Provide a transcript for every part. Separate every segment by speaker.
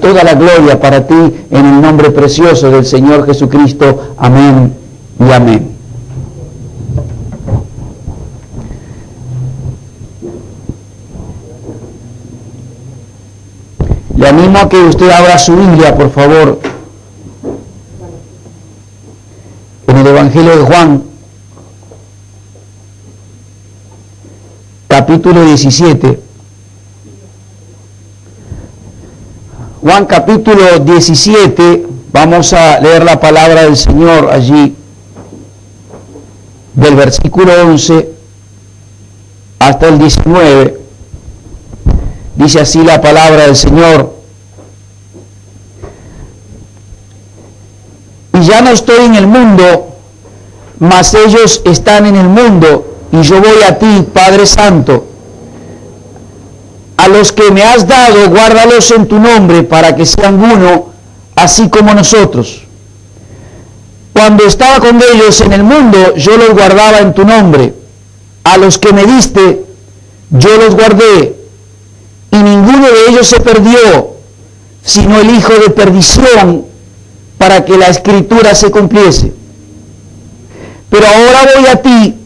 Speaker 1: toda la gloria para ti en el nombre precioso del Señor Jesucristo. Amén y amén. Le animo a que usted abra su Biblia, por favor, en el Evangelio de Juan, capítulo 17. Juan capítulo 17, vamos a leer la palabra del Señor allí, del versículo 11 hasta el 19. Dice así la palabra del Señor: y ya no estoy en el mundo, mas ellos están en el mundo, y yo voy a ti, Padre Santo. A los que me has dado, guárdalos en tu nombre, para que sean uno, así como nosotros. Cuando estaba con ellos en el mundo, yo los guardaba en tu nombre. A los que me diste, yo los guardé, y ninguno de ellos se perdió, sino el hijo de perdición, para que la Escritura se cumpliese. Pero ahora voy a ti,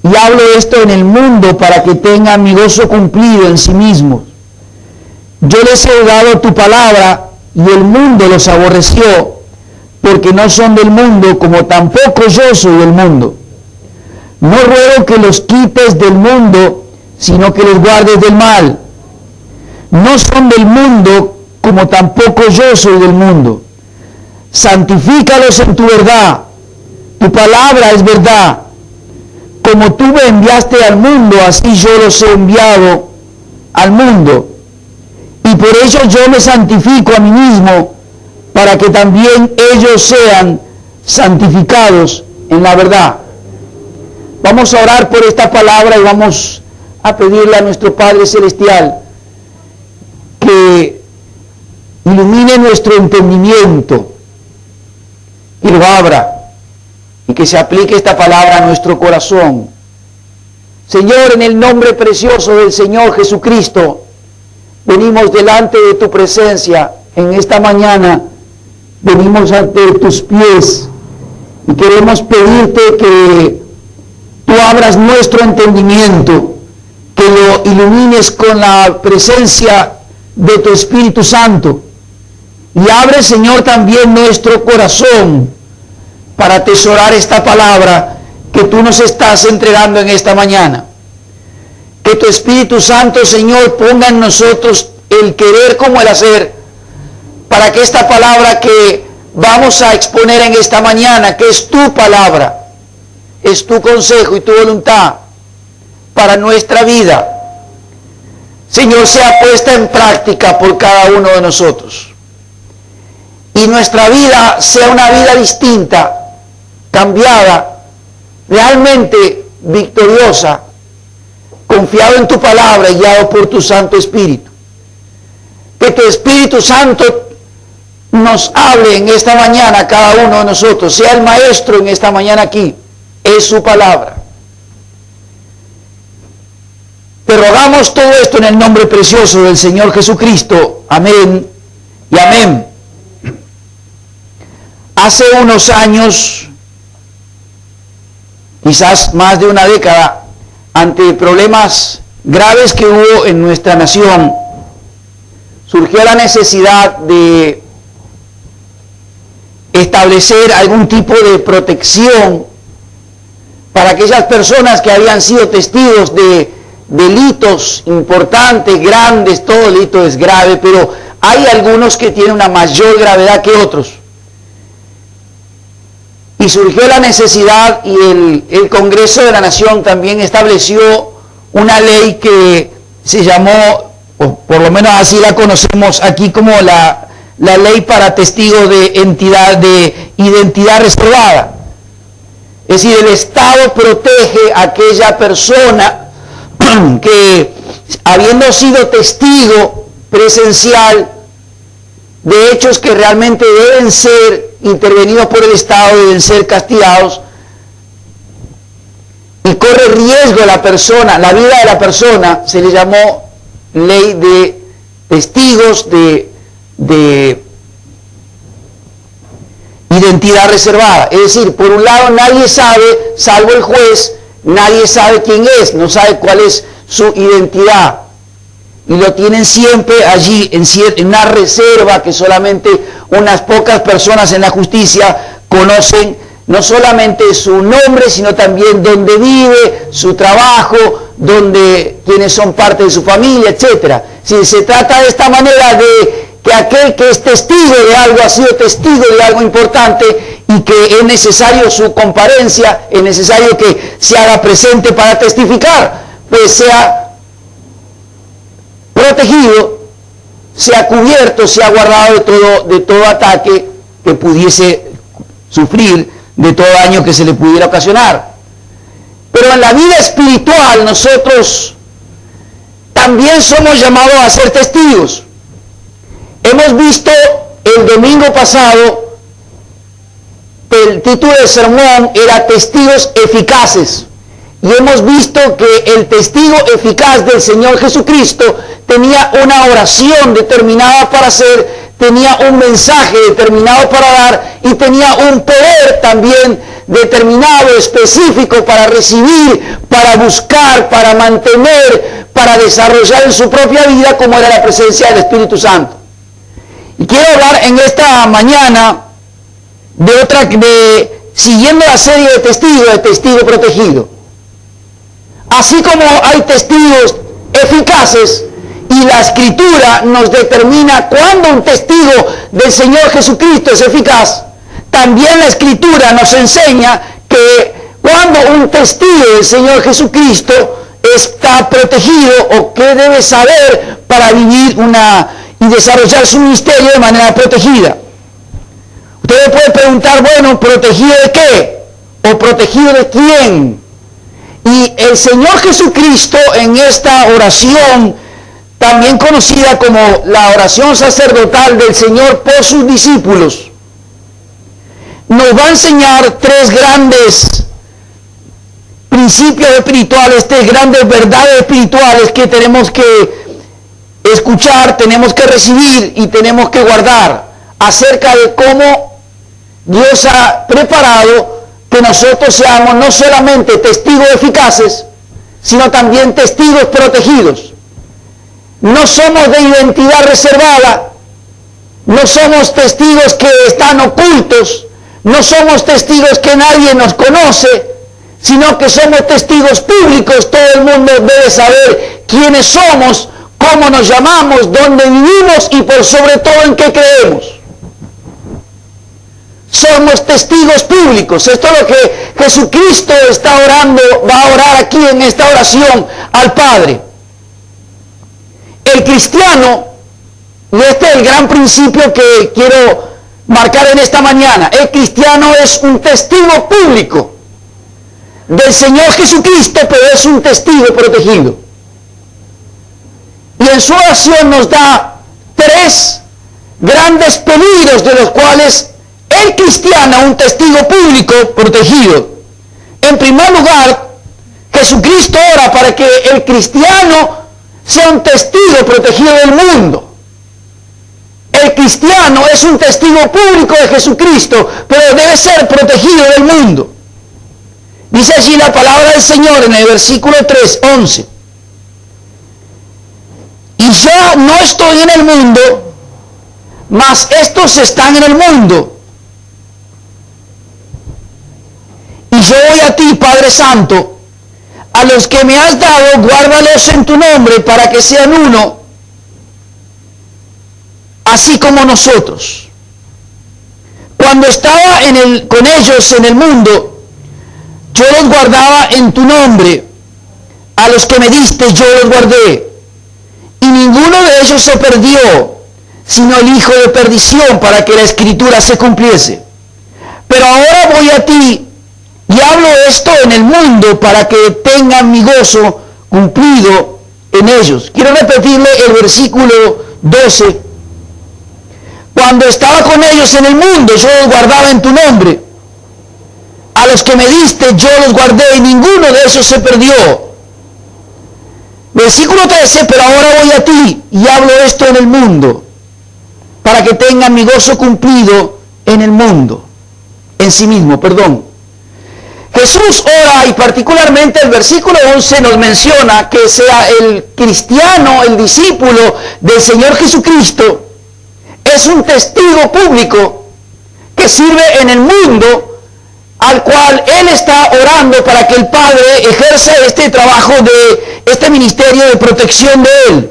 Speaker 1: y hablo esto en el mundo para que tengan mi gozo cumplido en sí mismos. Yo les he dado tu palabra, y el mundo los aborreció, porque no son del mundo, como tampoco yo soy del mundo. No ruego que los quites del mundo, sino que los guardes del mal. No son del mundo, como tampoco yo soy del mundo. Santifícalos en tu verdad. Tu palabra es verdad. Como tú me enviaste al mundo, así yo los he enviado al mundo. Y por ello yo me santifico a mí mismo, para que también ellos sean santificados en la verdad. Vamos a orar por esta palabra y vamos a pedirle a nuestro Padre Celestial que ilumine nuestro entendimiento y lo abra, y que se aplique esta palabra a nuestro corazón. Señor, en el nombre precioso del Señor Jesucristo, venimos delante de tu presencia en esta mañana, venimos ante tus pies y queremos pedirte que tú abras nuestro entendimiento, que lo ilumines con la presencia de tu Espíritu Santo, y abre, Señor, también nuestro corazón para atesorar esta palabra que tú nos estás entregando en esta mañana. Que tu Espíritu Santo, Señor, ponga en nosotros el querer como el hacer, para que esta palabra que vamos a exponer en esta mañana, que es tu palabra, es tu consejo y tu voluntad para nuestra vida, Señor, sea puesta en práctica por cada uno de nosotros. Y nuestra vida sea una vida distinta, cambiada, realmente victoriosa, confiado en tu palabra y guiado por tu Santo Espíritu. Que tu Espíritu Santo nos hable en esta mañana a cada uno de nosotros, sea el maestro en esta mañana aquí, es su palabra. Te rogamos todo esto en el nombre precioso del Señor Jesucristo. Amén y amén. Hace unos años, quizás más de una década, ante problemas graves que hubo en nuestra nación, surgió la necesidad de establecer algún tipo de protección para aquellas personas que habían sido testigos de delitos importantes, grandes. Todo delito es grave, pero hay algunos que tienen una mayor gravedad que otros. Y surgió la necesidad, y el Congreso de la Nación también estableció una ley que se llamó, o por lo menos así la conocemos aquí, como la ley para testigos de identidad reservada. Es decir, el Estado protege a aquella persona que, habiendo sido testigo presencial de hechos que realmente deben ser intervenidos por el Estado, deben ser castigados, y corre riesgo la persona, la vida de la persona, se le llamó ley de testigos de de identidad reservada. Es decir, por un lado nadie sabe, salvo el juez, nadie sabe quién es, no sabe cuál es su identidad. Y lo tienen siempre allí en una reserva que solamente unas pocas personas en la justicia conocen, no solamente su nombre, sino también dónde vive, su trabajo, quiénes son parte de su familia, etc. Si se trata de esta manera de que aquel que es testigo de algo, ha sido testigo de algo importante y que es necesario su comparencia, es necesario que se haga presente para testificar, pues sea protegido, sea cubierto, sea guardado de todo ataque que pudiese sufrir, de todo daño que se le pudiera ocasionar. Pero en la vida espiritual nosotros también somos llamados a ser testigos. Hemos visto el domingo pasado, el título del sermón era Testigos Eficaces. Y hemos visto que el testigo eficaz del Señor Jesucristo tenía una oración determinada para hacer, tenía un mensaje determinado para dar y tenía un poder también determinado, específico para recibir, para buscar, para mantener, para desarrollar en su propia vida, como era la presencia del Espíritu Santo. Y quiero hablar en esta mañana siguiendo la serie de testigo protegido. Así como hay testigos eficaces y la Escritura nos determina cuándo un testigo del Señor Jesucristo es eficaz, también la Escritura nos enseña que cuando un testigo del Señor Jesucristo está protegido o qué debe saber para vivir y desarrollar su ministerio de manera protegida. Usted puede preguntar, bueno, ¿protegido de qué? ¿O protegido de quién? Y el Señor Jesucristo en esta oración, también conocida como la oración sacerdotal del Señor por sus discípulos, nos va a enseñar tres grandes principios espirituales, tres grandes verdades espirituales que tenemos que escuchar, tenemos que recibir y tenemos que guardar acerca de cómo Dios ha preparado que nosotros seamos no solamente testigos eficaces, sino también testigos protegidos. No somos de identidad reservada, no somos testigos que están ocultos, no somos testigos que nadie nos conoce, sino que somos testigos públicos. Todo el mundo debe saber quiénes somos, cómo nos llamamos, dónde vivimos y por sobre todo en qué creemos. Somos testigos públicos. Esto es lo que Jesucristo está orando, va a orar aquí en esta oración al Padre. El cristiano, y este es el gran principio que quiero marcar en esta mañana, el cristiano es un testigo público del Señor Jesucristo, pero es un testigo protegido. Y en su oración nos da tres grandes peligros de los cuales el cristiano, un testigo público protegido. En primer lugar, Jesucristo ora para que el cristiano sea un testigo protegido del mundo. El cristiano es un testigo público de Jesucristo, pero debe ser protegido del mundo. Dice allí la palabra del Señor en el versículo 3:11. Y yo no estoy en el mundo, mas estos están en el mundo. Y yo voy a ti, Padre Santo, a los que me has dado, guárdalos en tu nombre para que sean uno, así como nosotros. Cuando estaba con ellos en el mundo, yo los guardaba en tu nombre. A los que me diste, yo los guardé. Y ninguno de ellos se perdió, sino el hijo de perdición, para que la Escritura se cumpliese. Pero ahora voy a ti, y hablo esto en el mundo para que tengan mi gozo cumplido en ellos. Quiero repetirle el versículo 12. Cuando estaba con ellos en el mundo, yo los guardaba en tu nombre. A los que me diste, yo los guardé y ninguno de ellos se perdió. Versículo 13, pero ahora voy a ti y hablo esto en el mundo, para que tengan mi gozo cumplido en el mundo, en sí mismo, perdón. Jesús ora, y particularmente el versículo 11 nos menciona que sea el cristiano, el discípulo del Señor Jesucristo, es un testigo público que sirve en el mundo, al cual Él está orando para que el Padre ejerza este trabajo de este ministerio de protección de Él.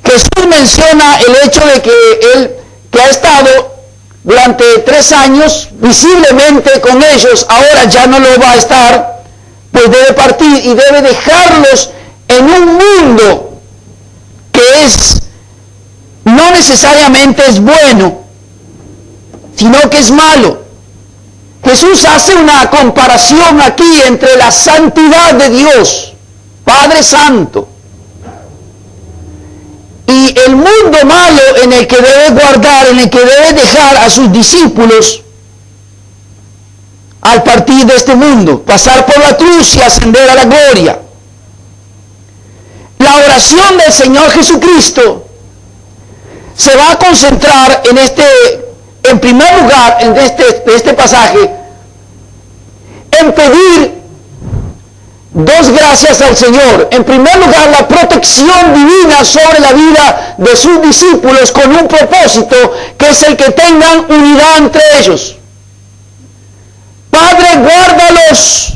Speaker 1: Jesús menciona el hecho de que Él, que ha estado durante 3 años visiblemente con ellos, ahora ya no lo va a estar, pues debe partir y debe dejarlos en un mundo que no necesariamente es bueno, sino que es malo. Jesús hace una comparación aquí entre la santidad de Dios, Padre Santo, y el mundo malo en el que debe guardar, en el que debe dejar a sus discípulos al partir de este mundo, pasar por la cruz y ascender a la gloria. La oración del Señor Jesucristo se va a concentrar en primer lugar, en este pasaje, en pedir 2 gracias al Señor. En primer lugar, la protección divina sobre la vida de sus discípulos con un propósito, que es el que tengan unidad entre ellos. Padre, guárdalos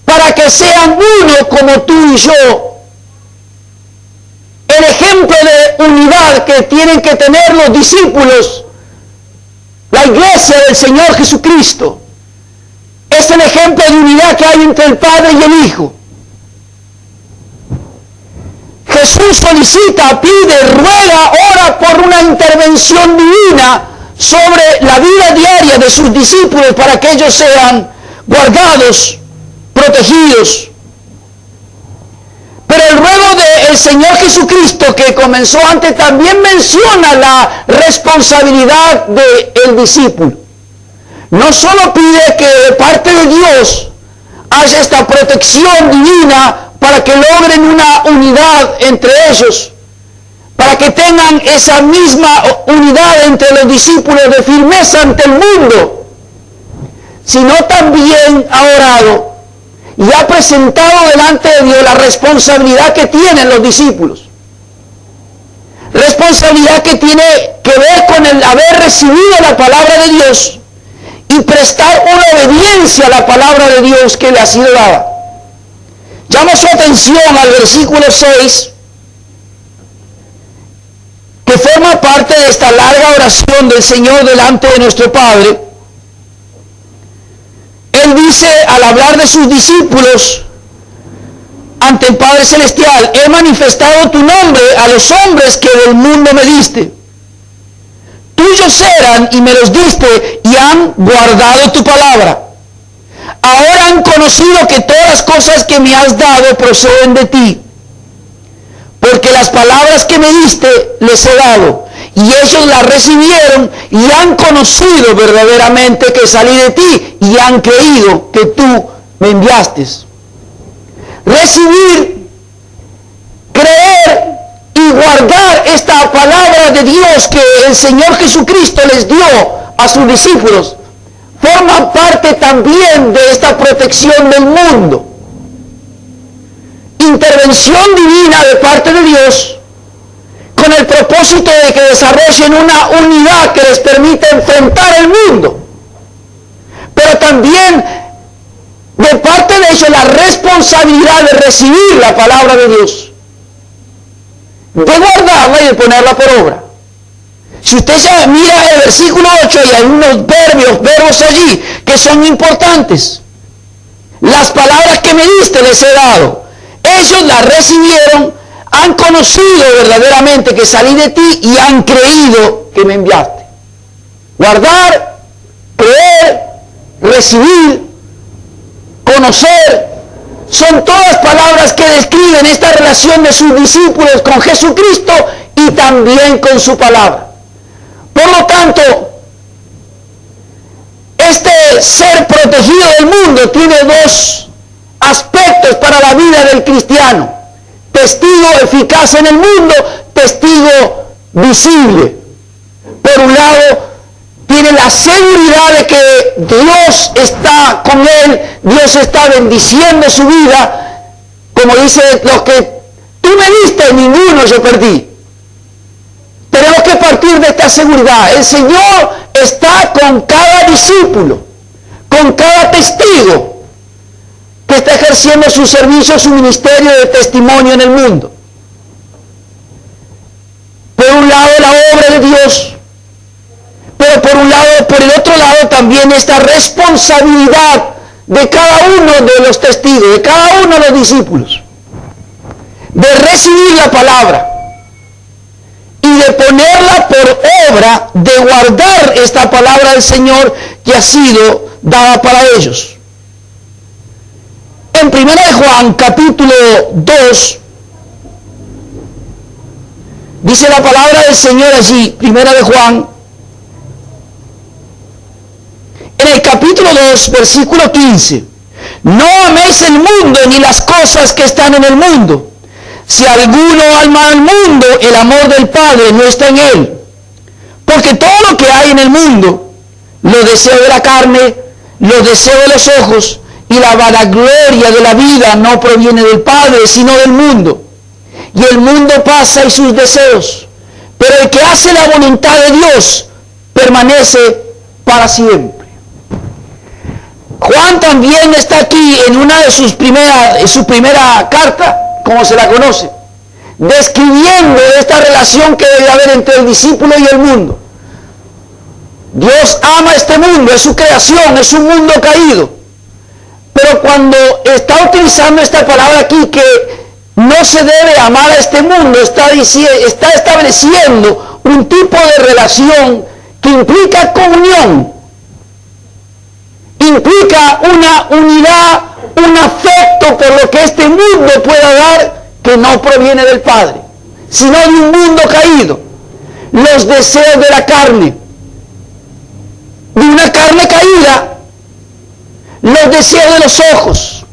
Speaker 1: para que sean uno como tú y yo. El ejemplo de unidad que tienen que tener los discípulos, la iglesia del Señor Jesucristo, es el ejemplo de unidad que hay entre el Padre y el Hijo. Jesús solicita, pide, ruega, ora por una intervención divina sobre la vida diaria de sus discípulos para que ellos sean guardados, protegidos. Pero el ruego del Señor Jesucristo, que comenzó antes, también menciona la responsabilidad del discípulo. No solo pide que de parte de Dios haya esta protección divina para que logren una unidad entre ellos, para que tengan esa misma unidad entre los discípulos de firmeza ante el mundo, sino también ha orado y ha presentado delante de Dios la responsabilidad que tienen los discípulos. Responsabilidad que tiene que ver con el haber recibido la palabra de Dios y prestar una obediencia a la palabra de Dios que le ha sido dada. Llamo su atención al versículo 6, que forma parte de esta larga oración del Señor delante de nuestro Padre. Él dice, al hablar de sus discípulos ante el Padre Celestial: he manifestado tu nombre a los hombres que del mundo me diste. Tuyos eran y me los diste, y han guardado tu palabra. Ahora han conocido que todas las cosas que me has dado proceden de ti, porque las palabras que me diste les he dado, y ellos las recibieron y han conocido verdaderamente que salí de ti, y han creído que tú me enviaste. Recibir, creer y guardar esta palabra de Dios que el Señor Jesucristo les dio a sus discípulos forma parte también de esta protección del mundo. Intervención divina de parte de Dios con el propósito de que desarrollen una unidad que les permita enfrentar el mundo, pero también de parte de ellos la responsabilidad de recibir la palabra de Dios, de guardarla y de ponerla por obra. Si usted ya mira el versículo 8, y hay unos verbos allí que son importantes. Las palabras que me diste les he dado. Ellos las recibieron, han conocido verdaderamente que salí de ti y han creído que me enviaste. Guardar, creer, recibir, conocer, son todas palabras que describen esta relación de sus discípulos con Jesucristo y también con su palabra. Por lo tanto, este ser protegido del mundo tiene 2 aspectos para la vida del cristiano: testigo eficaz en el mundo, testigo visible. Por un lado, tiene la seguridad de que Dios está con él, Dios está bendiciendo su vida, como dice, los que tú me diste, ninguno yo perdí. Tenemos que partir de esta seguridad. El Señor está con cada discípulo, con cada testigo que está ejerciendo su servicio, su ministerio de testimonio en el mundo. Por un lado, la obra de Dios, pero por el otro lado también esta responsabilidad de cada uno de los testigos, de cada uno de los discípulos, de recibir la palabra y de ponerla por obra, de guardar esta palabra del Señor que ha sido dada para ellos. En 1 Juan capítulo 2, dice la palabra del Señor allí, 1 Juan, en el capítulo 2, versículo 15, no améis el mundo ni las cosas que están en el mundo. Si alguno ama al mundo, el amor del Padre no está en él. Porque todo lo que hay en el mundo, los deseos de la carne, los deseos de los ojos y la vanagloria de la vida no proviene del Padre, sino del mundo. Y el mundo pasa y sus deseos, pero el que hace la voluntad de Dios permanece para siempre. Juan también está aquí en una de su primera carta, como se la conoce, describiendo esta relación que debe haber entre el discípulo y el mundo. Dios ama este mundo, es su creación, es un mundo caído. Pero cuando está utilizando esta palabra aquí, que no se debe amar a este mundo, está estableciendo un tipo de relación que implica comunión, implica una unidad, un afecto por lo que este mundo pueda dar, que no proviene del Padre, sino de un mundo caído. Los deseos de la carne, de una carne caída, los deseos de los ojos,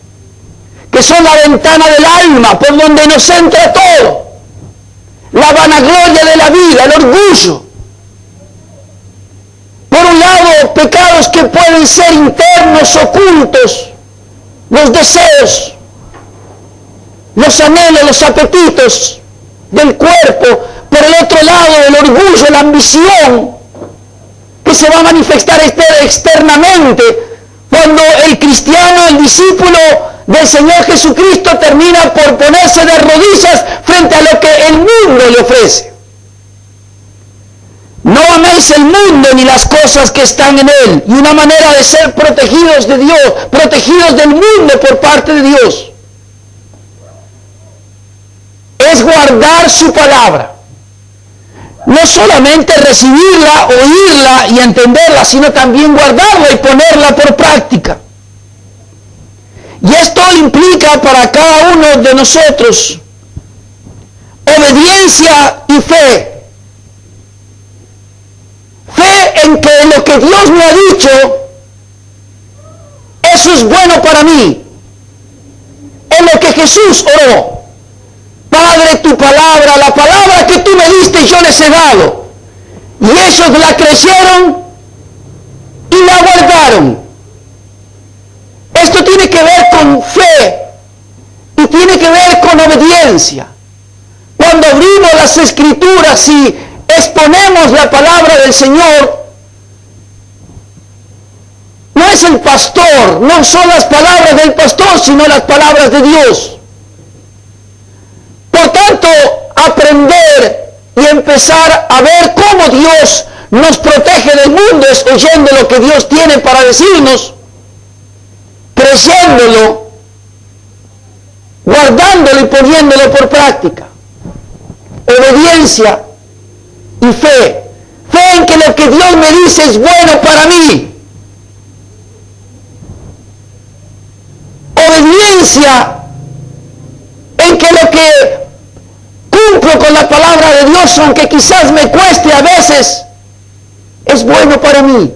Speaker 1: que son la ventana del alma por donde nos entra todo, la vanagloria de la vida, el orgullo. Por un lado, pecados que pueden ser internos, ocultos, los deseos, los anhelos, los apetitos del cuerpo. Por el otro lado, el orgullo, la ambición, que se va a manifestar externamente cuando el cristiano, el discípulo del Señor Jesucristo termina por ponerse de rodillas frente a lo que el mundo le ofrece. No améis el mundo ni las cosas que están en él. Y una manera de ser protegidos de Dios, protegidos del mundo por parte de Dios, es guardar su palabra. No solamente recibirla, oírla y entenderla, sino también guardarla y ponerla por práctica. Y esto implica para cada uno de nosotros obediencia y fe. Fe en que lo que Dios me ha dicho, eso es bueno para mí. En lo que Jesús oró. Padre, tu palabra, la palabra que tú me diste, yo les he dado. Y ellos la creyeron y la guardaron. Esto tiene que ver con fe y tiene que ver con obediencia. Cuando abrimos las Escrituras y exponemos la palabra del Señor, no es el pastor, no son las palabras del pastor, sino las palabras de Dios. Por tanto, aprender y empezar a ver cómo Dios nos protege del mundo es oyendo lo que Dios tiene para decirnos, creyéndolo, guardándolo y poniéndolo por práctica. Obediencia y fe. Fe en que lo que Dios me dice es bueno para mí. Obediencia en que lo que cumplo con la palabra de Dios, aunque quizás me cueste a veces, es bueno para mí.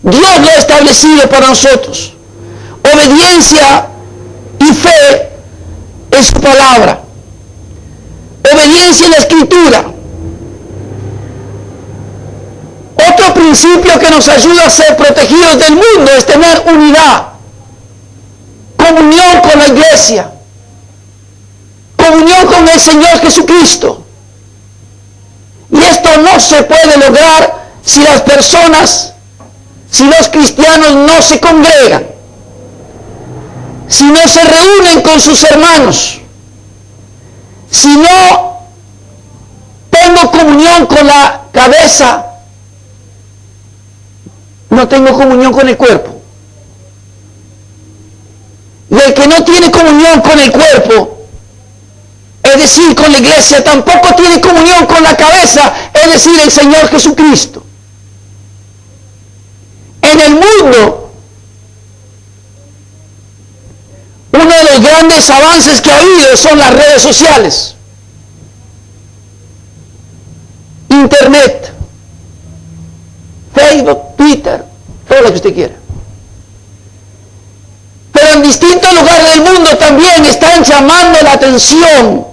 Speaker 1: Dios lo ha establecido para nosotros. Obediencia y fe es su palabra. Obediencia en la Escritura. principio que nos ayuda a ser protegidos del mundo es tener unidad, comunión con la iglesia, comunión con el Señor Jesucristo. Y esto no se puede lograr si las personas, si los cristianos no se congregan, si no se reúnen con sus hermanos, si no tengo comunión con la cabeza, no tengo comunión con el cuerpo. Y el que no tiene comunión con el cuerpo, es decir, con la iglesia, tampoco tiene comunión con la cabeza, es decir, el Señor Jesucristo. En el mundo, uno de los grandes avances que ha habido son las redes sociales, Internet, Facebook, Twitter, todo lo que usted quiera. Pero en distintos lugares del mundo también están llamando la atención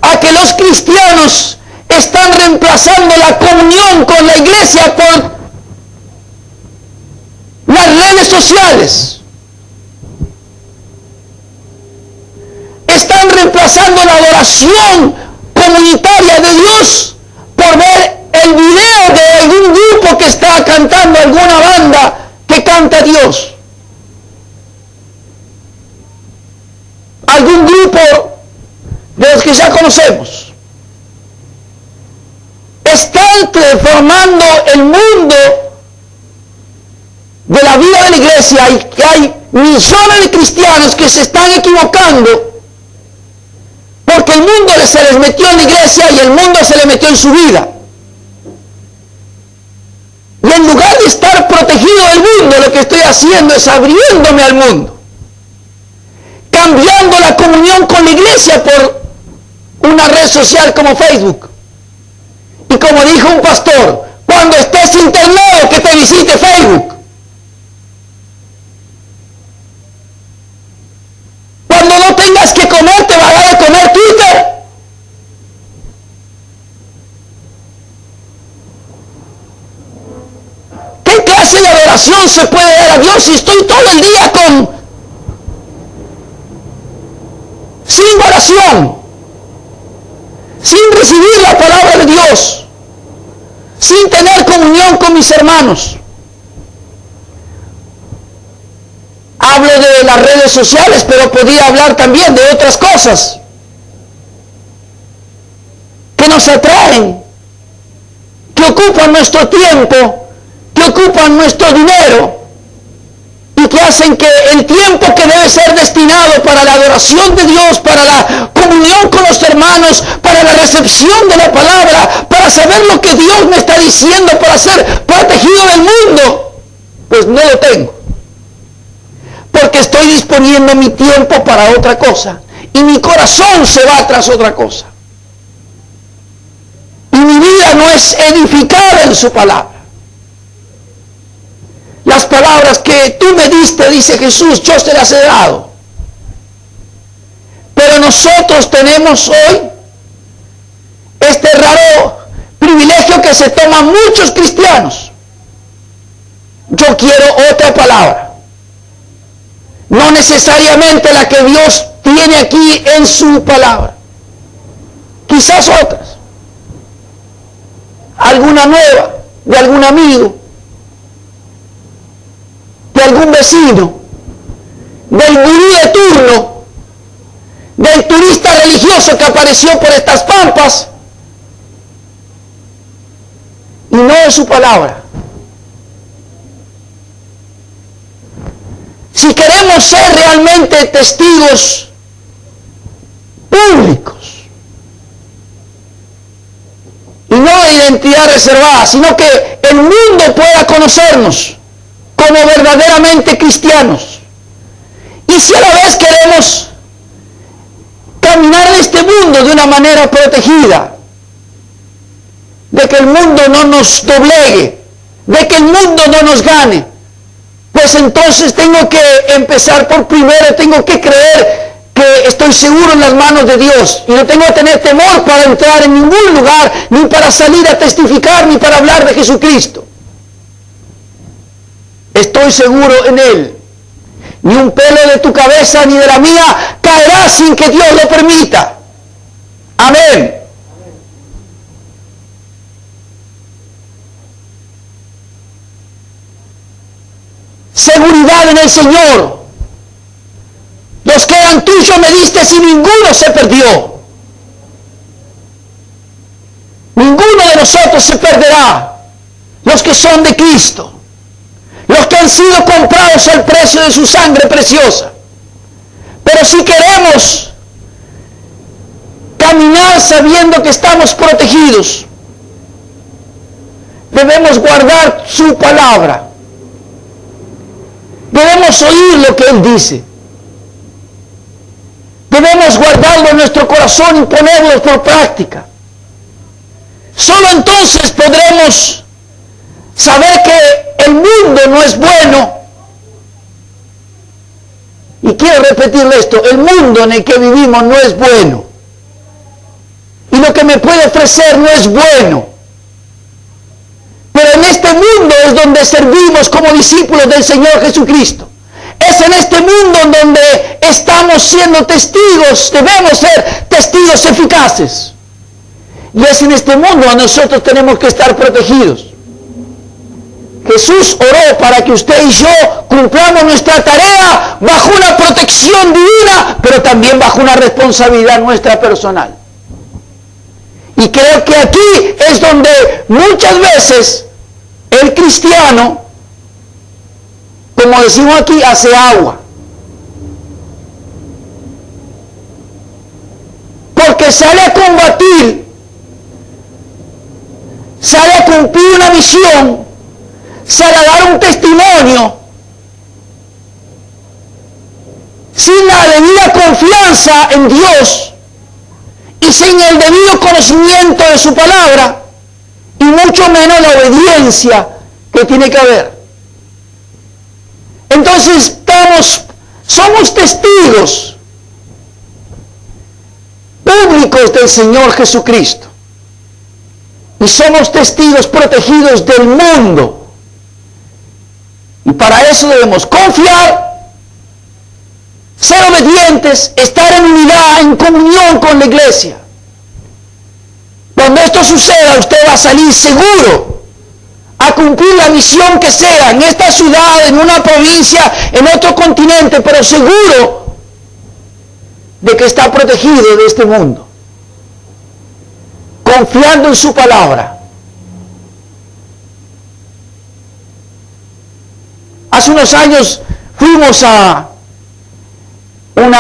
Speaker 1: a que los cristianos están reemplazando la comunión con la iglesia por las redes sociales. Están reemplazando la adoración comunitaria de Dios por ver el video de algún grupo que está cantando, alguna banda que canta a Dios. Algún grupo de los que ya conocemos. Están transformando el mundo de la vida de la iglesia, y que hay millones de cristianos que se están equivocando porque el mundo se les metió en la iglesia y el mundo se les metió en su vida. Y en lugar de estar protegido del mundo, lo que estoy haciendo es abriéndome al mundo, cambiando la comunión con la iglesia por una red social como Facebook. Y como dijo un pastor, cuando estés internado, que te visite Facebook. Cuando no tengas que comer, te va a dar de comer Twitter. ¿Qué clase de adoración se puede dar a Dios si estoy todo el día sin oración, sin recibir la palabra de Dios, sin tener comunión con mis hermanos? Hablo de las redes sociales, pero podría hablar también de otras cosas que nos atraen, que ocupan nuestro tiempo, que ocupan nuestro dinero y que hacen que el tiempo que debe ser destinado para la adoración de Dios, para la comunión con los hermanos, para la recepción de la palabra, para saber lo que Dios me está diciendo, para ser protegido del mundo, pues no lo tengo. Porque estoy disponiendo mi tiempo para otra cosa y mi corazón se va tras otra cosa. Y mi vida no es edificada en su palabra. Las palabras que tú me diste, dice Jesús, yo se las he dado. Pero nosotros tenemos hoy este raro privilegio que se toman muchos cristianos. Yo quiero otra palabra. No necesariamente la que Dios tiene aquí en su palabra. Quizás otras. Alguna nueva, de algún amigo, de algún vecino, del gurú de turno, del turista religioso que apareció por estas pampas, y no de su palabra. Si queremos ser realmente testigos públicos y no de identidad reservada, sino que el mundo pueda conocernos como verdaderamente cristianos, y si a la vez queremos caminar en este mundo de una manera protegida, de que el mundo no nos doblegue, de que el mundo no nos gane, pues entonces tengo que empezar por primero, tengo que creer que estoy seguro en las manos de Dios y no tengo que tener temor para entrar en ningún lugar, ni para salir a testificar, ni para hablar de Jesucristo. estoy seguro en Él. Ni un pelo de tu cabeza ni de la mía caerá sin que Dios lo permita. Amén. Seguridad en el Señor. Los que eran tuyos me diste y ninguno se perdió. Ninguno de nosotros se perderá. Los que son de Cristo. Los que han sido comprados al precio de su sangre preciosa. Pero si queremos caminar sabiendo que estamos protegidos, debemos guardar su palabra. Debemos oír lo que Él dice. Debemos guardarlo en nuestro corazón y ponerlo por práctica. Solo entonces podremos saber que el mundo no es bueno. Y quiero repetirle esto, el mundo en el que vivimos no es bueno. Y lo que me puede ofrecer no es bueno. Pero en este mundo es donde servimos como discípulos del Señor Jesucristo. Es en este mundo en donde estamos siendo testigos, debemos ser testigos eficaces. Y es en este mundo donde nosotros tenemos que estar protegidos. Jesús oró para que usted y yo cumplamos nuestra tarea bajo una protección divina, pero también bajo una responsabilidad nuestra personal. Y creo que aquí es donde muchas veces el cristiano, como decimos aquí, hace agua. Porque sale a combatir, sale a cumplir una misión, sale a dar un testimonio, sin la debida confianza en Dios y sin el debido conocimiento de su palabra, y mucho menos la obediencia que tiene que haber. Entonces somos testigos públicos del Señor Jesucristo. Y somos testigos protegidos del mundo. Y para eso debemos confiar, ser obedientes, estar en unidad, en comunión con la iglesia. Cuando esto suceda, usted va a salir seguro a cumplir la misión que sea, en esta ciudad, en una provincia, en otro continente, pero seguro de que está protegido de este mundo. Confiando en su palabra. Hace unos años fuimos a un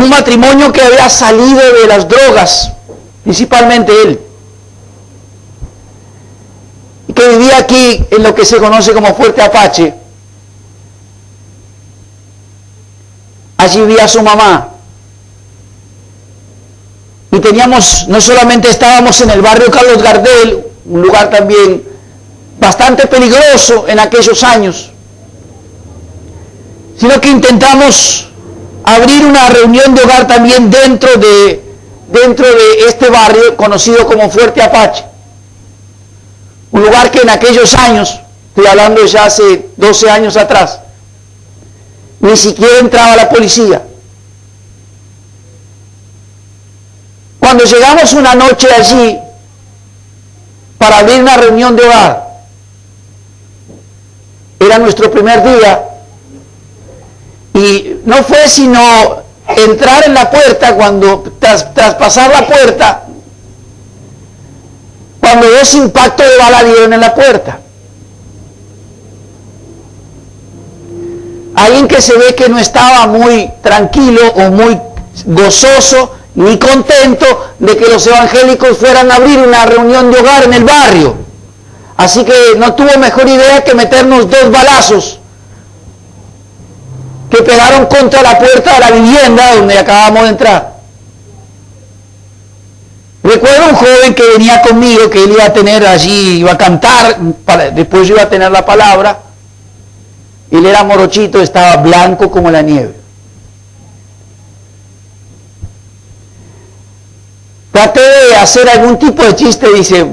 Speaker 1: matrimonio que había salido de las drogas, principalmente él, y que vivía aquí en lo que se conoce como Fuerte Apache. Allí vivía su mamá. Y no solamente estábamos en el barrio Carlos Gardel, un lugar también bastante peligroso en aquellos años, sino que intentamos abrir una reunión de hogar también dentro de este barrio conocido como Fuerte Apache. Un lugar que en aquellos años, estoy hablando ya hace 12 años atrás, ni siquiera entraba la policía. Cuando llegamos una noche allí para abrir una reunión de hogar, era nuestro primer día, y no fue sino entrar en la puerta, cuando traspasar la puerta, cuando 2 impactos de bala dieron en la puerta. Alguien que se ve que no estaba muy tranquilo o muy gozoso ni contento de que los evangélicos fueran a abrir una reunión de hogar en el barrio. Así que no tuvo mejor idea que meternos 2 balazos que pegaron contra la puerta de la vivienda donde acabamos de entrar. Recuerdo un joven que venía conmigo, que él iba a tener allí, iba a cantar, después yo iba a tener la palabra. Él era morochito, estaba blanco como la nieve. Traté de hacer algún tipo de chiste, dice,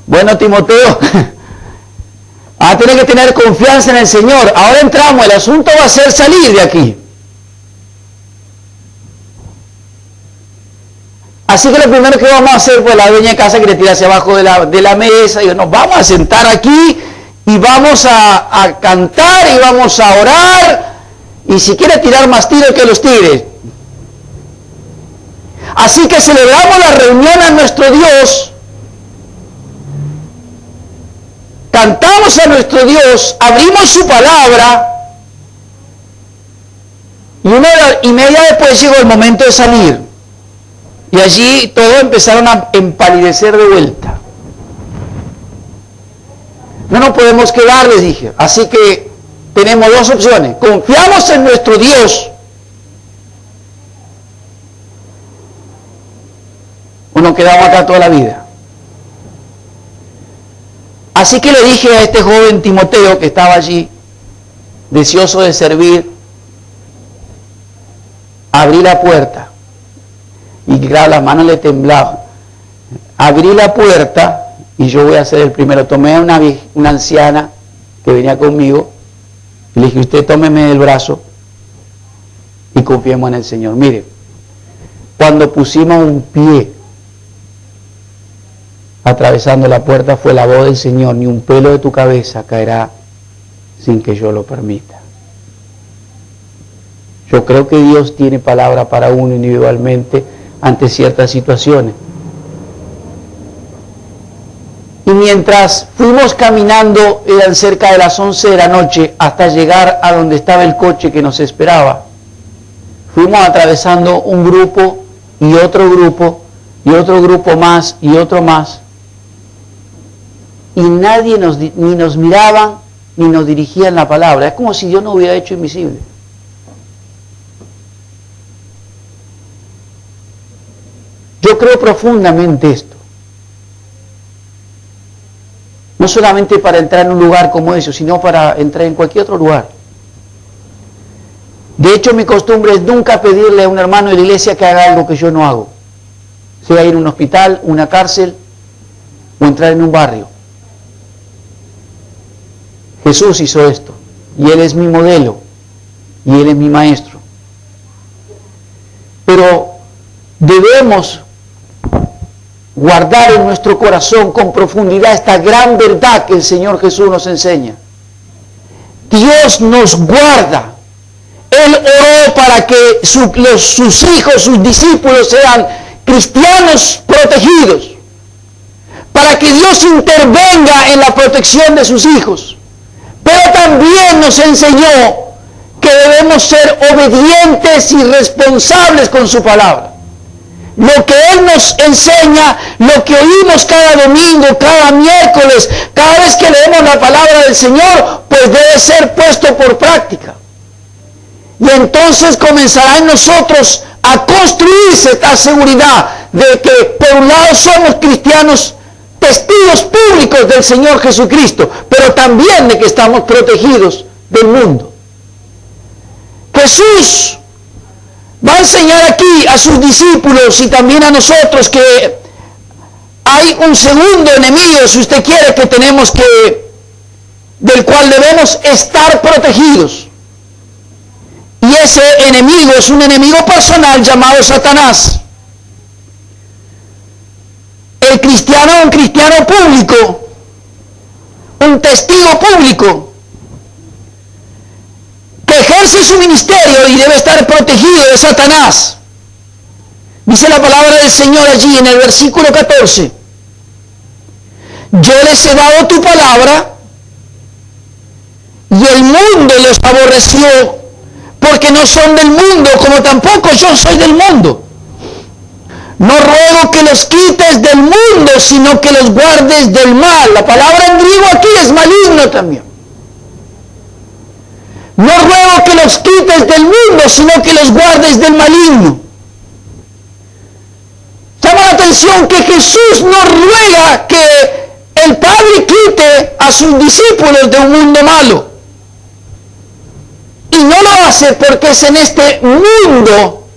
Speaker 1: bueno, Timoteo, a tener que tener confianza en el Señor. Ahora entramos, el asunto va a ser salir de aquí. Así que lo primero que vamos a hacer, pues la dueña de casa quiere tirarse abajo de la mesa, y nos vamos a sentar aquí y vamos a cantar y vamos a orar, y si quiere tirar más tiros que los tire. Así que celebramos la reunión a nuestro Dios, cantamos a nuestro Dios, abrimos su palabra, y 1 hora y media después llegó el momento de salir. Y allí todos empezaron a empalidecer de vuelta. No nos podemos quedar, les dije. Así que tenemos dos opciones. Confiamos en nuestro Dios, o nos quedamos acá toda la vida. Así que le dije a este joven Timoteo que estaba allí, deseoso de servir, abrí la puerta. Y claro, las manos le temblaban. Abrí la puerta y yo voy a ser el primero. Tomé a una anciana que venía conmigo y le dije, usted tómeme del brazo y confiemos en el Señor. Mire, cuando pusimos un pie atravesando la puerta, fue la voz del Señor: ni un pelo de tu cabeza caerá sin que yo lo permita. Yo creo que Dios tiene palabra para uno individualmente ante ciertas situaciones. Y mientras fuimos caminando, eran cerca de las 11 de la noche, hasta llegar a donde estaba el coche que nos esperaba. Fuimos atravesando un grupo y otro grupo y otro grupo más y otro más. Y nadie ni nos miraban ni nos dirigían la palabra. Es como si Dios nos hubiera hecho invisible. Yo creo profundamente esto. No solamente para entrar en un lugar como ese, sino para entrar en cualquier otro lugar. De hecho, mi costumbre es nunca pedirle a un hermano de la iglesia que haga algo que yo no hago. Sea ir a un hospital, una cárcel o entrar en un barrio. Jesús hizo esto y Él es mi modelo y Él es mi maestro. Pero debemos guardar en nuestro corazón con profundidad esta gran verdad que el Señor Jesús nos enseña. Dios nos guarda. Él oró para que sus hijos, sus discípulos sean cristianos protegidos, para que Dios intervenga en la protección de sus hijos. Pero también nos enseñó que debemos ser obedientes y responsables con su palabra. Lo que Él nos enseña, lo que oímos cada domingo, cada miércoles, cada vez que leemos la palabra del Señor, pues debe ser puesto por práctica. Y entonces comenzará en nosotros a construirse esta seguridad de que por un lado somos cristianos, testigos públicos del Señor Jesucristo, pero también de que estamos protegidos del mundo. Jesús va a enseñar aquí a sus discípulos y también a nosotros que hay un segundo enemigo, si usted quiere, que tenemos del cual debemos estar protegidos. Y ese enemigo es un enemigo personal llamado Satanás. El cristiano es un cristiano público, un testigo público, que ejerce su ministerio y debe estar protegido de Satanás. Dice la palabra del Señor allí en el versículo 14: yo les he dado tu palabra y el mundo los aborreció, porque no son del mundo, como tampoco yo soy del mundo. No ruego que los quites del mundo, sino que los guardes del mal. La palabra en griego aquí es maligno también. No ruego que los quites del mundo, sino que los guardes del maligno. Llama la atención que Jesús no ruega que el Padre quite a sus discípulos de un mundo malo. Y no lo hace porque es en este mundo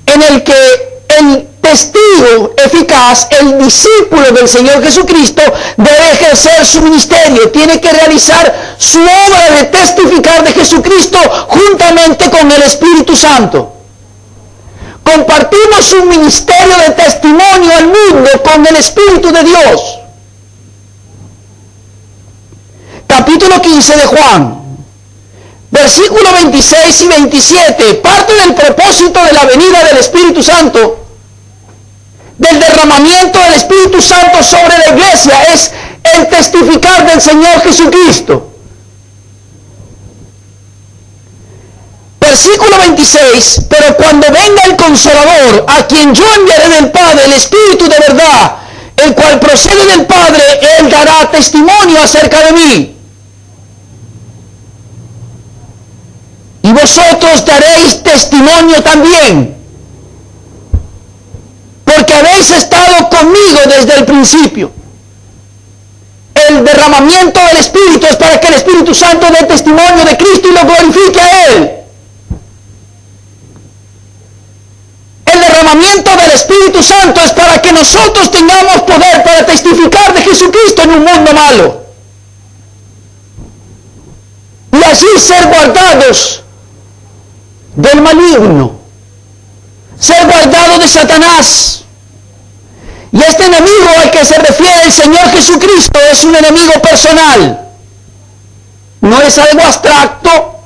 Speaker 1: en el que el testigo eficaz, el discípulo del Señor Jesucristo debe ejercer su ministerio, tiene que realizar su obra de testificar de Jesucristo juntamente con el Espíritu Santo. Compartimos un ministerio de testimonio al mundo con el Espíritu de Dios. Capítulo 15 de Juan, versículos 26 y 27, parte del propósito de la venida del Espíritu Santo, del derramamiento del Espíritu Santo sobre la iglesia, es el testificar del Señor Jesucristo. Versículo 26, pero cuando venga el Consolador, a quien yo enviaré del Padre, el Espíritu de verdad, el cual procede del Padre, Él dará testimonio acerca de mí. Y vosotros daréis testimonio también, porque habéis estado conmigo desde el principio. El derramamiento del Espíritu es para que el Espíritu Santo dé testimonio de Cristo y lo glorifique a Él. El derramamiento del Espíritu Santo es para que nosotros tengamos poder para testificar de Jesucristo en un mundo malo. Y así ser guardados del maligno, ser guardado de Satanás. Y este enemigo al que se refiere el Señor Jesucristo es un enemigo personal, no es algo abstracto,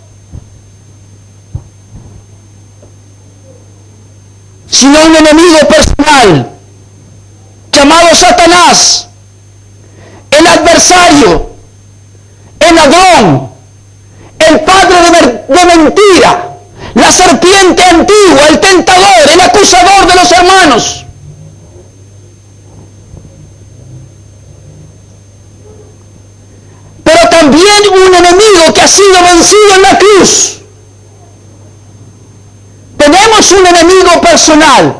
Speaker 1: sino un enemigo personal llamado Satanás, el adversario, el ladrón, el padre de mentira, la serpiente antigua, el tentador, el acusador de los hermanos. Pero también un enemigo que ha sido vencido en la cruz. Tenemos un enemigo personal.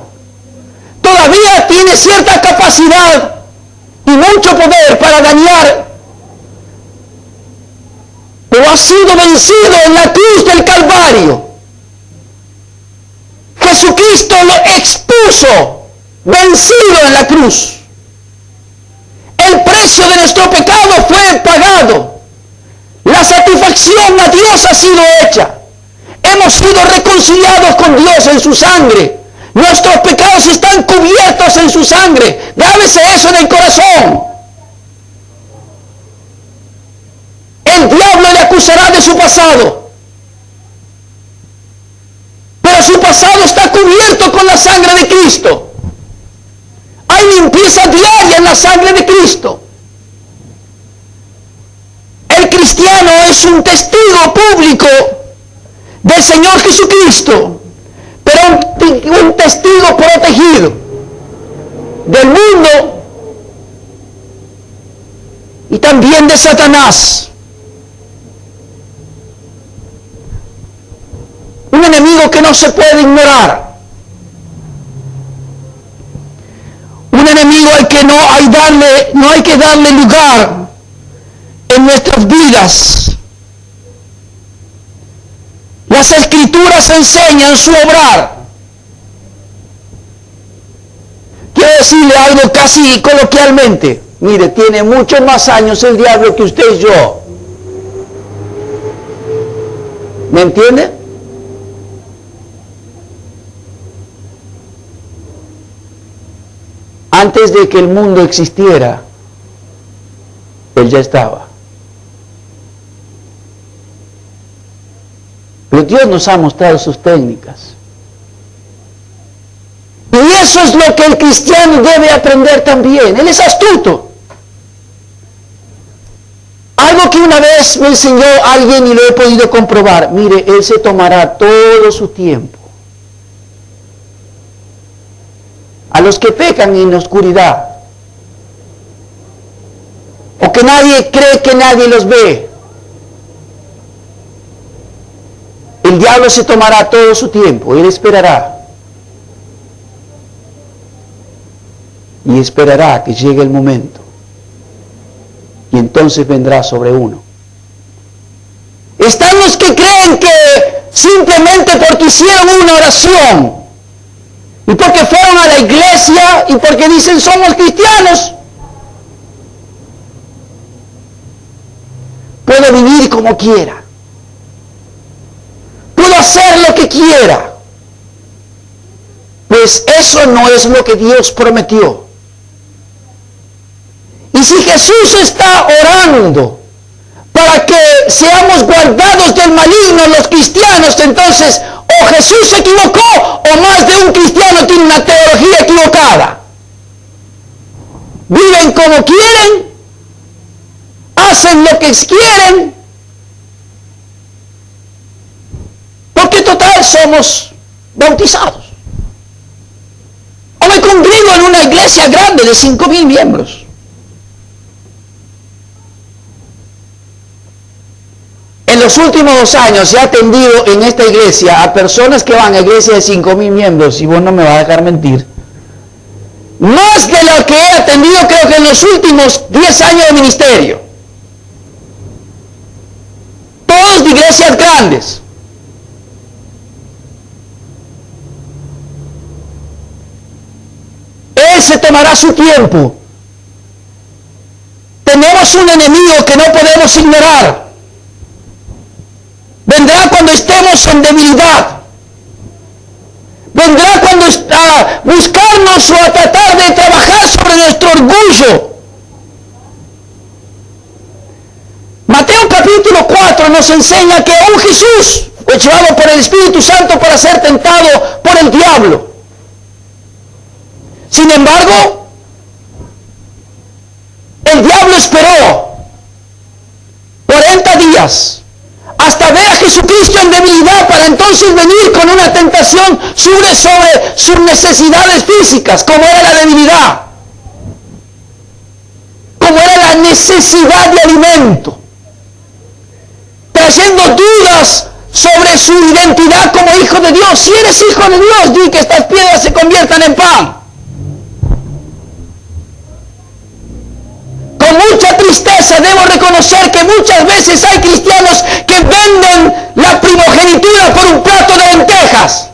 Speaker 1: Todavía tiene cierta capacidad y mucho poder para dañar, pero ha sido vencido en la cruz del Calvario. Jesucristo lo expuso, vencido en la cruz. El precio de nuestro pecado fue pagado. La satisfacción a Dios ha sido hecha. Hemos sido reconciliados con Dios en su sangre. Nuestros pecados están cubiertos en su sangre. Grábese eso en el corazón. El diablo le acusará de su pasado, pero su pasado está cubierto con la sangre de Cristo. Hay limpieza diaria en la sangre de Cristo. El cristiano es un testigo público del Señor Jesucristo, pero un testigo protegido del mundo y también de Satanás. Un enemigo que no se puede ignorar. Un enemigo al que no hay que darle lugar en nuestras vidas. Las Escrituras enseñan su obrar. Quiero decirle algo casi coloquialmente. Mire, tiene muchos más años el diablo que usted y yo. ¿Me entiende? Antes de que el mundo existiera, Él ya estaba. Pero Dios nos ha mostrado sus técnicas. Y eso es lo que el cristiano debe aprender también. Él es astuto. Algo que una vez me enseñó alguien y lo he podido comprobar. Mire, Él se tomará todo su tiempo. A los que pecan en la oscuridad, o que nadie cree que nadie los ve, el diablo se tomará todo su tiempo. Él esperará y esperará que llegue el momento, y entonces vendrá sobre uno. Están los que creen que simplemente porque hicieron una oración y porque fueron a la iglesia y porque dicen somos cristianos, puedo vivir como quiera, puedo hacer lo que quiera. Pues eso no es lo que Dios prometió. Y si Jesús está orando para que seamos guardados del maligno los cristianos, entonces o Jesús se equivocó o más de un cristiano tiene una teología equivocada. Viven como quieren, hacen lo que quieren, porque total somos bautizados. O me congrego en una iglesia grande de 5,000 miembros. En los últimos 2 años he atendido en esta iglesia a personas que van a iglesias de 5,000 miembros, y vos no me vas a dejar mentir. Más de lo que he atendido creo que en los últimos 10 años de ministerio. Todos de iglesias grandes. Él se tomará su tiempo. Tenemos un enemigo que no podemos ignorar. Vendrá cuando estemos en debilidad. Vendrá cuando a buscarnos o a tratar de trabajar sobre nuestro orgullo. Mateo capítulo 4 nos enseña que aún Jesús fue llevado por el Espíritu Santo para ser tentado por el diablo. Sin embargo, el diablo esperó 40 días hasta ver a Jesucristo en debilidad para entonces venir con una tentación sobre sus necesidades físicas, como era la debilidad, como era la necesidad de alimento, trayendo dudas sobre su identidad como hijo de Dios. Si eres hijo de Dios, di que estas piedras se conviertan en pan. Con mucha tristeza debo reconocer que muchas veces hay cristianos que venden la primogenitura por un plato de lentejas.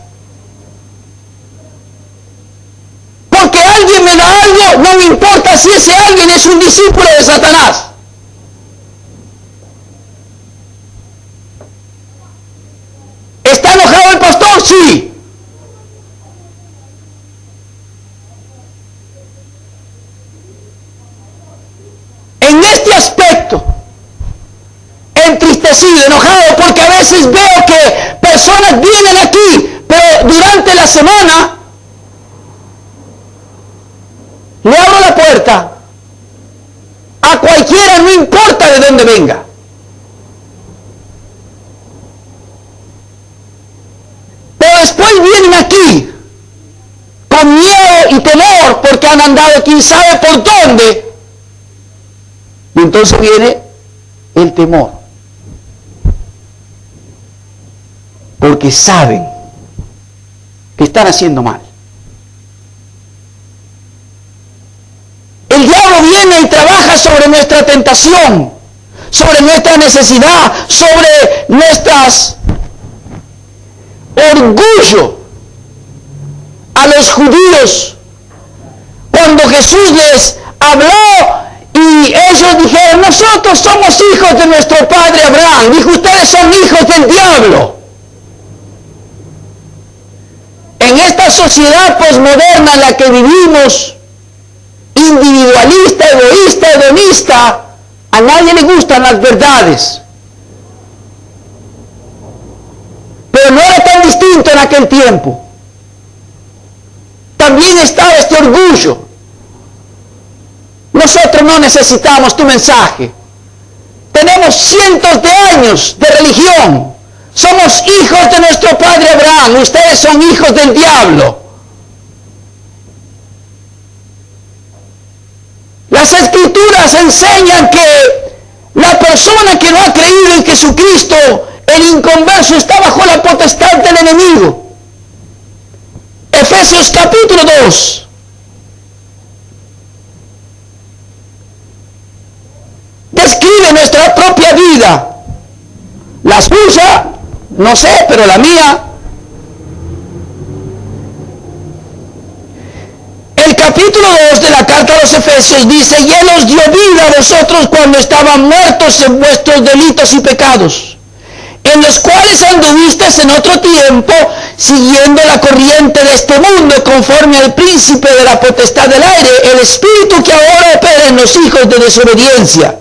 Speaker 1: Porque alguien me da algo, no me importa si ese alguien es un discípulo de Satanás. ¿Está enojado el pastor? Sí. En este aspecto, entristecido, enojado, porque a veces veo que personas vienen aquí, pero durante la semana le abro la puerta a cualquiera, no importa de dónde venga. Pero después vienen aquí con miedo y temor porque han andado quién sabe por dónde. Y entonces viene el temor. Porque saben que están haciendo mal. El diablo viene y trabaja sobre nuestra tentación, sobre nuestra necesidad, sobre nuestras orgullo. A los judíos, cuando Jesús les habló, y ellos dijeron, nosotros somos hijos de nuestro padre Abraham. Dijo, ustedes son hijos del diablo. En esta sociedad posmoderna en la que vivimos, individualista, egoísta, hedonista, a nadie le gustan las verdades. Pero no era tan distinto en aquel tiempo. También estaba este orgullo. Nosotros no necesitamos tu mensaje. Tenemos cientos de años de religión. Somos hijos de nuestro padre Abraham. Ustedes son hijos del diablo. Las Escrituras enseñan que la persona que no ha creído en Jesucristo, el inconverso, está bajo la potestad del enemigo. Efesios capítulo 2. Describe nuestra propia vida. La suya, no sé, pero la mía. capítulo 2 de la carta a los Efesios dice, y Él os dio vida a vosotros cuando estaban muertos en vuestros delitos y pecados, en los cuales anduvisteis en otro tiempo, siguiendo la corriente de este mundo, conforme al príncipe de la potestad del aire, el espíritu que ahora opera en los hijos de desobediencia,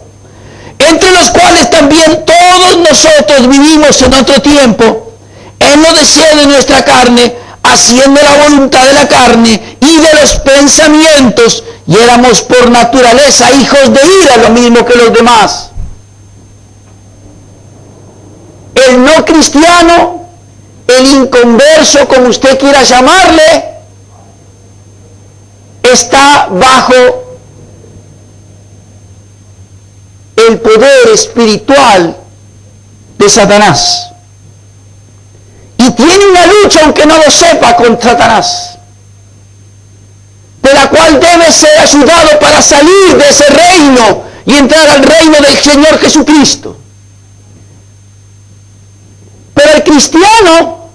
Speaker 1: entre los cuales también todos nosotros vivimos en otro tiempo, en los deseos de nuestra carne, haciendo la voluntad de la carne y de los pensamientos, y éramos por naturaleza hijos de ira, lo mismo que los demás. El no cristiano, el inconverso, como usted quiera llamarle, está bajo el poder espiritual de Satanás. Y tiene una lucha, aunque no lo sepa, contra Satanás, de la cual debe ser ayudado para salir de ese reino y entrar al reino del Señor Jesucristo. Pero el cristiano,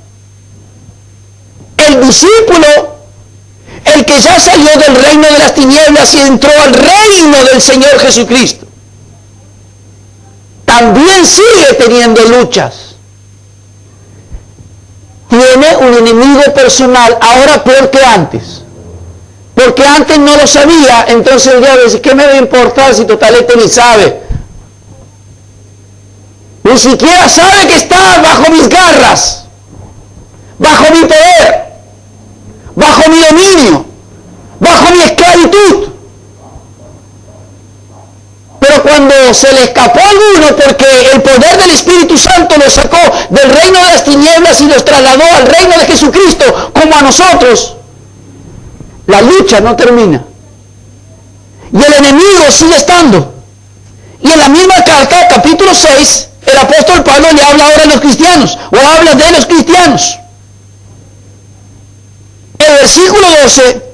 Speaker 1: el discípulo, el que ya salió del reino de las tinieblas y entró al reino del Señor Jesucristo, también sigue teniendo luchas. Tiene un enemigo personal, ahora peor que antes. Porque antes no lo sabía, entonces el diablo dice, ¿qué me va a importar si total este ni sabe? Ni siquiera sabe que está bajo mis garras, bajo mi poder, bajo mi dominio, bajo mi esclavitud. Pero cuando se le escapó a alguno, porque el poder del Espíritu Santo lo sacó del reino de las tinieblas y los trasladó al reino de Jesucristo, como a nosotros, la lucha no termina. Y el enemigo sigue estando. Y en la misma carta, capítulo 6, el apóstol Pablo le habla ahora a los cristianos, o habla de los cristianos. El versículo 12,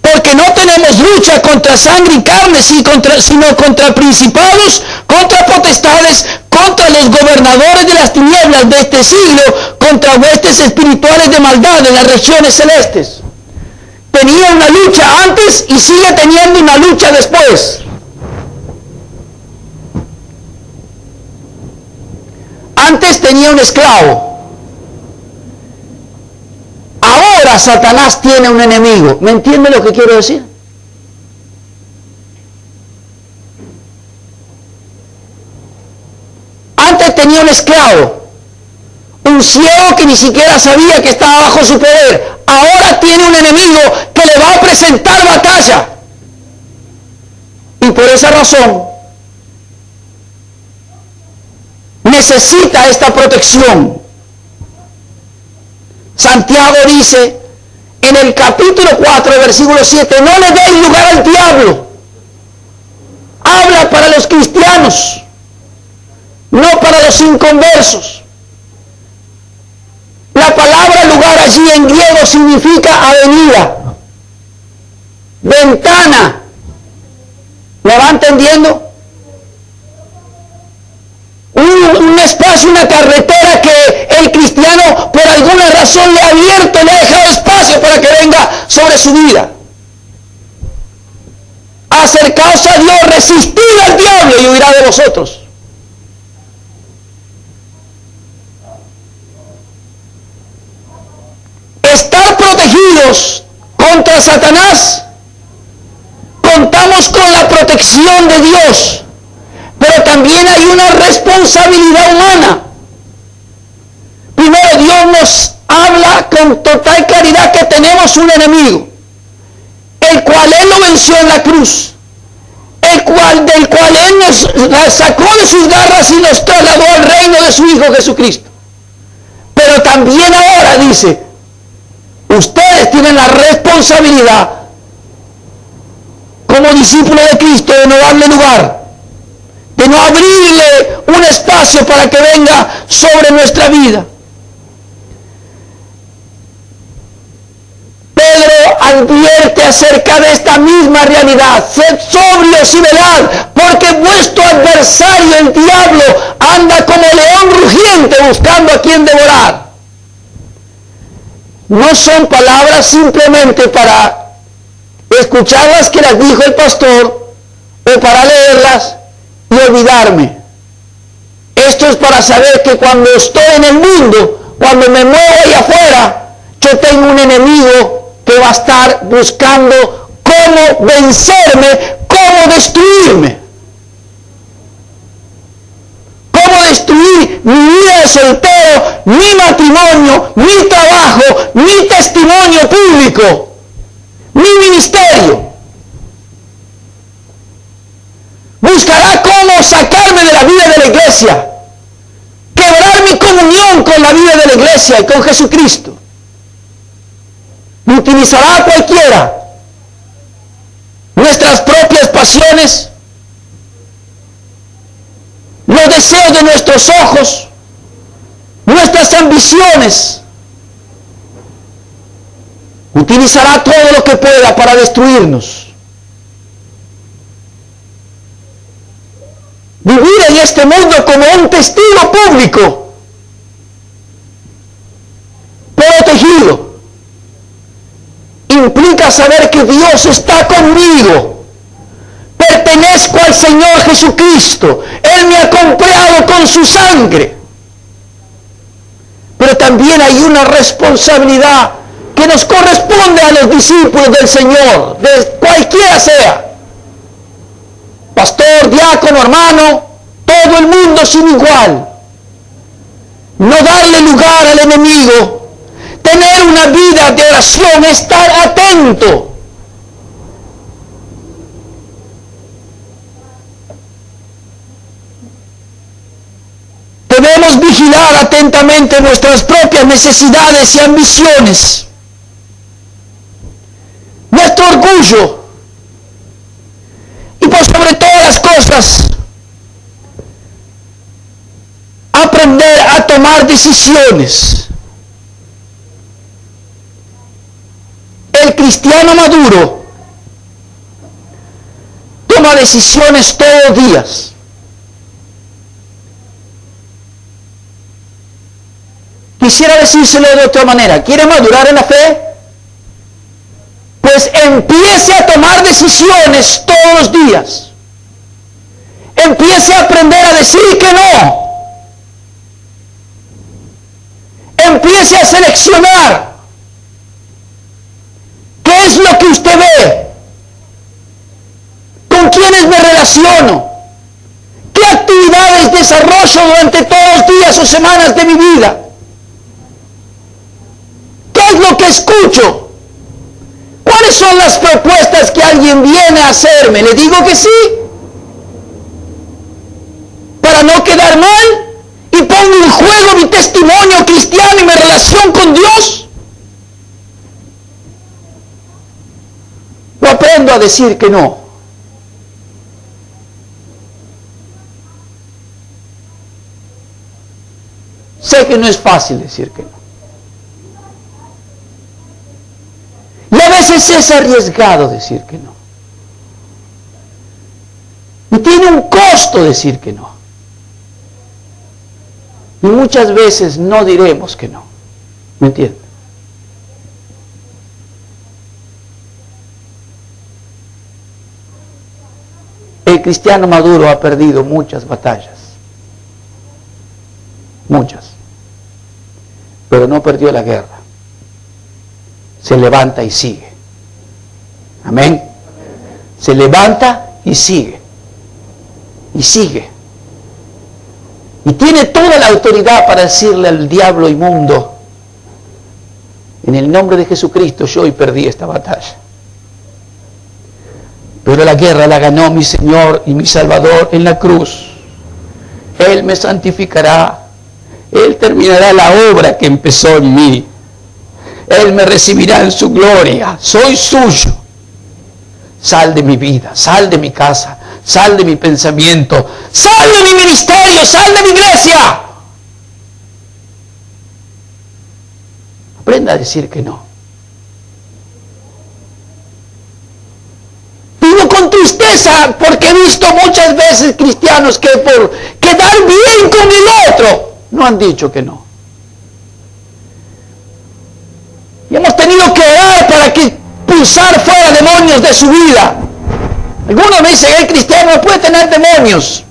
Speaker 1: porque no tenemos lucha contra sangre y carne, sino contra principados, contra potestades, contra los gobernadores de las tinieblas de este siglo, contra huestes espirituales de maldad en las regiones celestes. Tenía una lucha antes y sigue teniendo una lucha después. Antes tenía un esclavo. Ahora Satanás tiene un enemigo. ¿Me entiende lo que quiero decir? Antes tenía un esclavo, un ciego que ni siquiera sabía que estaba bajo su poder. Ahora tiene un enemigo que le va a presentar batalla. Y por esa razón necesita esta protección. Santiago dice en el capítulo 4, versículo 7, no le deis lugar al diablo. Habla para los cristianos, no para los inconversos. La palabra lugar allí en griego significa avenida, ventana. ¿Me va entendiendo? Un espacio, una carretera que el cristiano por alguna razón le ha abierto, le ha dejado espacio para que venga sobre su vida. Acercaos a Dios, resistid al diablo y huirá de vosotros. Estar protegidos contra Satanás, contamos con la protección de Dios. Pero también hay una responsabilidad humana. Primero, Dios nos habla con total claridad que tenemos un enemigo, el cual Él lo venció en la cruz, del cual Él nos sacó de sus garras y nos trasladó al reino de su Hijo Jesucristo. Pero también ahora dice, ustedes tienen la responsabilidad como discípulos de Cristo de no darle lugar, de no abrirle un espacio para que venga sobre nuestra vida. Pedro advierte acerca de esta misma realidad. Sed sobrios y velad, porque vuestro adversario, el diablo, anda como león rugiente buscando a quien devorar. no son palabras simplemente para escucharlas que las dijo el pastor o para leerlas y olvidarme. Esto es para saber que cuando estoy en el mundo, cuando me muevo allá afuera, yo tengo un enemigo que va a estar buscando cómo vencerme, cómo destruirme. Cómo destruir mi vida de soltero, mi matrimonio, mi trabajo, mi testimonio público, mi ministerio. Buscará cómo sacarme de la vida de la iglesia, quebrar mi comunión con la vida de la iglesia y con Jesucristo. Me utilizará a cualquiera. Nuestras propias pasiones, los deseos de nuestros ojos, nuestras ambiciones. Utilizará todo lo que pueda para destruirnos. Vivir en este mundo como un testigo público, protegido, implica saber que Dios está conmigo. Pertenezco al Señor Jesucristo. Él me ha comprado con su sangre. Pero también hay una responsabilidad que nos corresponde a los discípulos del Señor, de cualquiera sea. Pastor, diácono, hermano, todo el mundo sin igual. No darle lugar al enemigo. Tener una vida de oración, estar atento. Debemos vigilar atentamente nuestras propias necesidades y ambiciones, nuestro orgullo y por sobre todas las cosas aprender a tomar decisiones. El cristiano maduro toma decisiones todos los días. Quisiera decírselo de otra manera. ¿Quiere madurar en la fe? Pues empiece a tomar decisiones todos los días. Empiece a aprender a decir que no. Empiece a seleccionar qué es lo que usted ve, con quiénes me relaciono, qué actividades desarrollo durante todos los días o semanas de mi vida. ¿Qué es lo que escucho? ¿Cuáles son las propuestas que alguien viene a hacerme? ¿Le digo que sí? Para no quedar mal y pongo en juego mi testimonio cristiano y mi relación con Dios. O aprendo a decir que no. Sé que no es fácil decir que no. Y a veces es arriesgado decir que no. Y tiene un costo decir que no. Y muchas veces no diremos que no. ¿Me entiende? El cristiano maduro ha perdido muchas batallas. Muchas. Pero no perdió la guerra. Se levanta y sigue. Amén. Se levanta y sigue. Y sigue. Y tiene toda la autoridad para decirle al diablo inmundo: en el nombre de Jesucristo yo hoy perdí esta batalla. Pero la guerra la ganó mi Señor y mi Salvador en la cruz. Él me santificará. Él terminará la obra que empezó en mí. Él me recibirá en su gloria. Soy suyo. Sal de mi vida, sal de mi casa, sal de mi pensamiento, sal de mi ministerio, sal de mi iglesia. Aprenda a decir que no. Vivo con tristeza porque he visto muchas veces cristianos que por quedar bien con el otro no han dicho que no. expulsar fuera demonios de su vida. Algunos me dicen, el cristiano no puede tener demonios.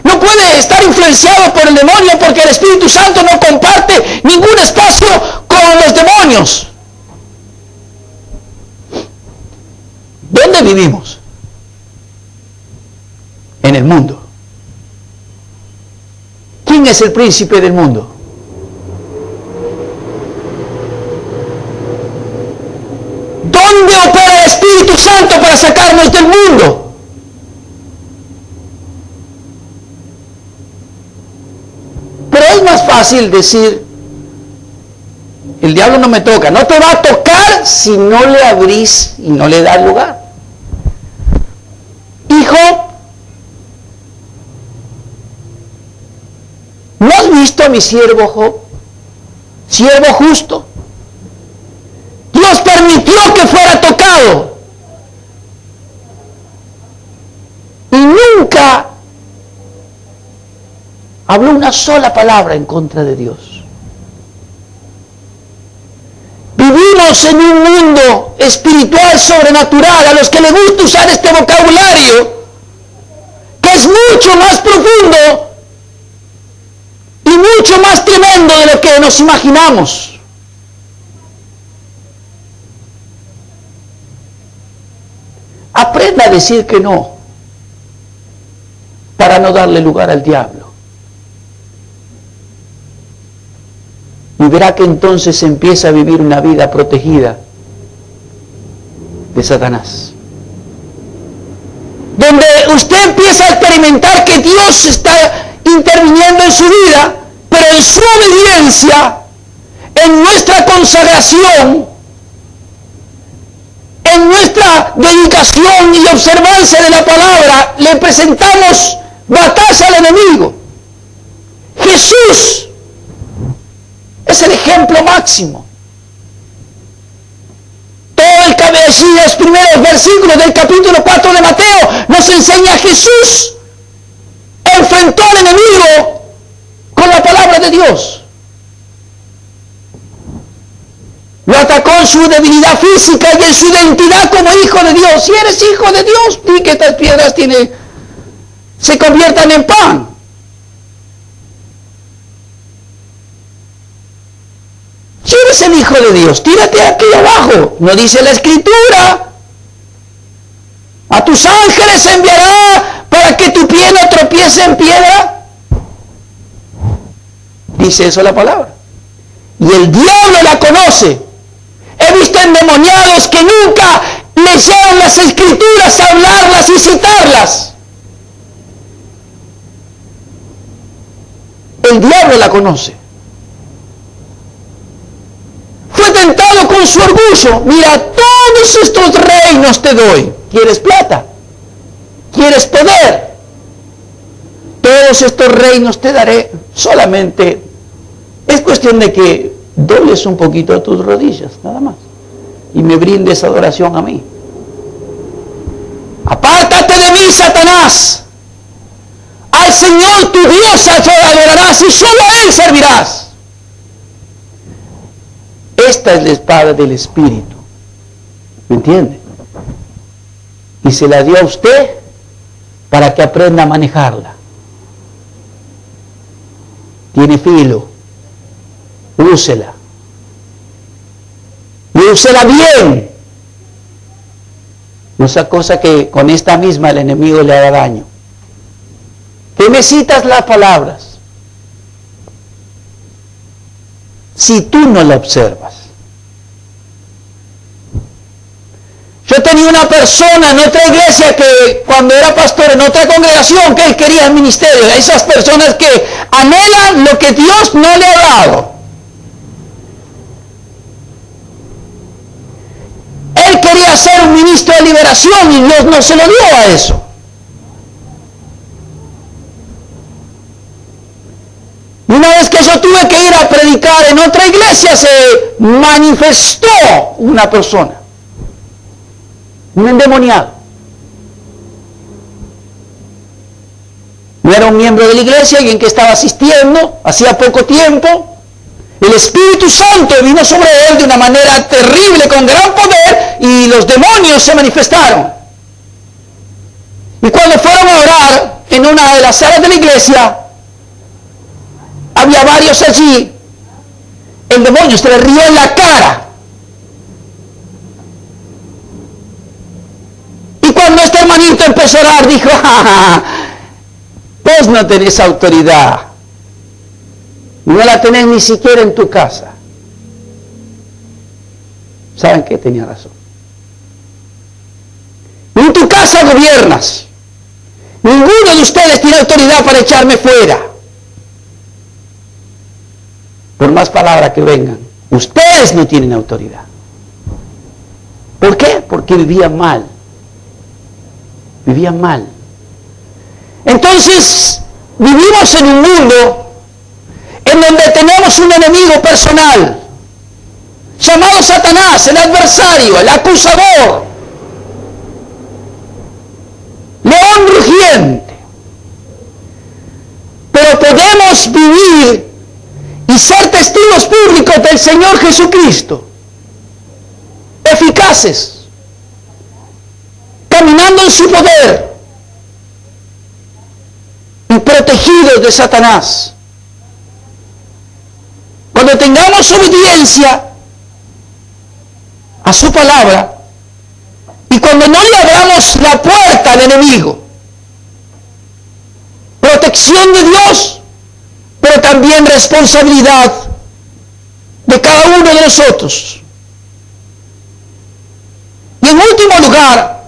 Speaker 1: No puede estar influenciado por el demonio porque el Espíritu Santo no comparte ningún espacio con los demonios. ¿Dónde vivimos? En el mundo. ¿Quién es el príncipe del mundo? ¿Dónde opera el Espíritu Santo para sacarnos del mundo? Pero es más fácil decir, el diablo no me toca. No te va a tocar si no le abrís y no le das lugar. Hijo, ¿no has visto a mi siervo Job? Siervo justo. Dios permitió que fuera tocado. Y nunca habló una sola palabra en contra de Dios. Vivimos en un mundo espiritual sobrenatural a los que les gusta usar este vocabulario que es mucho más profundo y mucho más tremendo de lo que nos imaginamos. Aprenda a decir que no para no darle lugar al diablo. Y verá que entonces empieza a vivir una vida protegida de Satanás. Donde usted empieza a experimentar que Dios está interviniendo en su vida, pero en su obediencia, en nuestra consagración, en nuestra dedicación y observancia de la palabra, le presentamos batalla al enemigo. Jesús es el ejemplo máximo. Los primeros versículos del capítulo 4 de Mateo nos enseña a Jesús enfrentó al enemigo con la palabra de Dios. Lo atacó en su debilidad física y en su identidad como hijo de Dios. Si eres hijo de Dios, di que estas piedras se conviertan en pan. Si eres el hijo de Dios, tírate aquí abajo. ¿No dice la Escritura? A tus ángeles enviará para que tu pie no tropiece en piedra. Dice eso la palabra. Y el diablo la conoce. He visto endemoniados que nunca leyeron las Escrituras, hablarlas y citarlas. El diablo la conoce. Fue tentado con su orgullo. Mira, todos estos reinos te doy. ¿Quieres plata? ¿Quieres poder? Todos estos reinos te daré. Solamente es cuestión de que dobles un poquito a tus rodillas, nada más. Y me brindes adoración a mí. Apártate de mí, Satanás. Al Señor tu Dios adorarás y solo a Él servirás. Esta es la espada del Espíritu. ¿Me entiende? Y se la dio a usted para que aprenda a manejarla. Tiene filo. Úsela. Y úsela bien. No sea cosa que con esta misma el enemigo le haga daño. ¿Qué me citas las palabras? Si tú no la observas. Yo tenía una persona en otra iglesia que cuando era pastor en otra congregación que él quería el ministerio. Esas personas que anhelan lo que Dios no le ha dado. Él quería ser un ministro de liberación y Dios no se lo dio a eso. Y una vez que yo tuve que ir a predicar en otra iglesia, se manifestó una persona, un endemoniado. No era un miembro de la iglesia, alguien que estaba asistiendo hacía poco tiempo. El Espíritu Santo vino sobre él de una manera terrible, con gran poder, y los demonios se manifestaron. Y cuando fueron a orar en una de las salas de la iglesia, había varios allí. El demonio se le rió en la cara. Y cuando este hermanito empezó a orar, dijo: vos no tenés autoridad. No la tenés ni siquiera en tu casa. ¿Saben qué? Tenía razón. Ni en tu casa gobiernas. Ninguno de ustedes tiene autoridad para echarme fuera. Por más palabras que vengan, ustedes no tienen autoridad. ¿Por qué? Porque vivían mal. Vivían mal. Entonces, vivimos en un mundo en donde tenemos un enemigo personal, llamado Satanás, el adversario, el acusador, león rugiente. Pero podemos vivir y ser testigos públicos del Señor Jesucristo, eficaces, caminando en su poder y protegidos de Satanás. Cuando tengamos obediencia a su palabra y cuando no le abramos la puerta al enemigo, protección de Dios, pero también responsabilidad de cada uno de nosotros. Y en último lugar,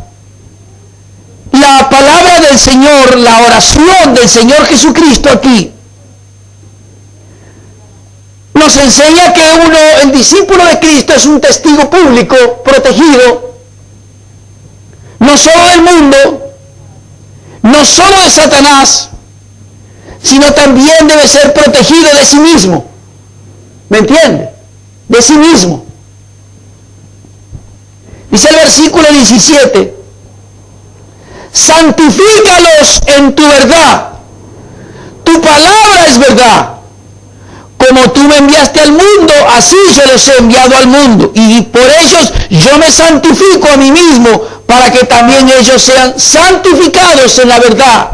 Speaker 1: la palabra del Señor, la oración del Señor Jesucristo aquí, nos enseña que el discípulo de Cristo es un testigo público, protegido, no solo del mundo, no solo de Satanás, sino también debe ser protegido de sí mismo. ¿Me entiende? De sí mismo. Dice el versículo 17: santifícalos en tu verdad. Tu palabra es verdad. Como tú me enviaste al mundo, así yo los he enviado al mundo. Y por ellos yo me santifico a mí mismo, para que también ellos sean santificados en la verdad.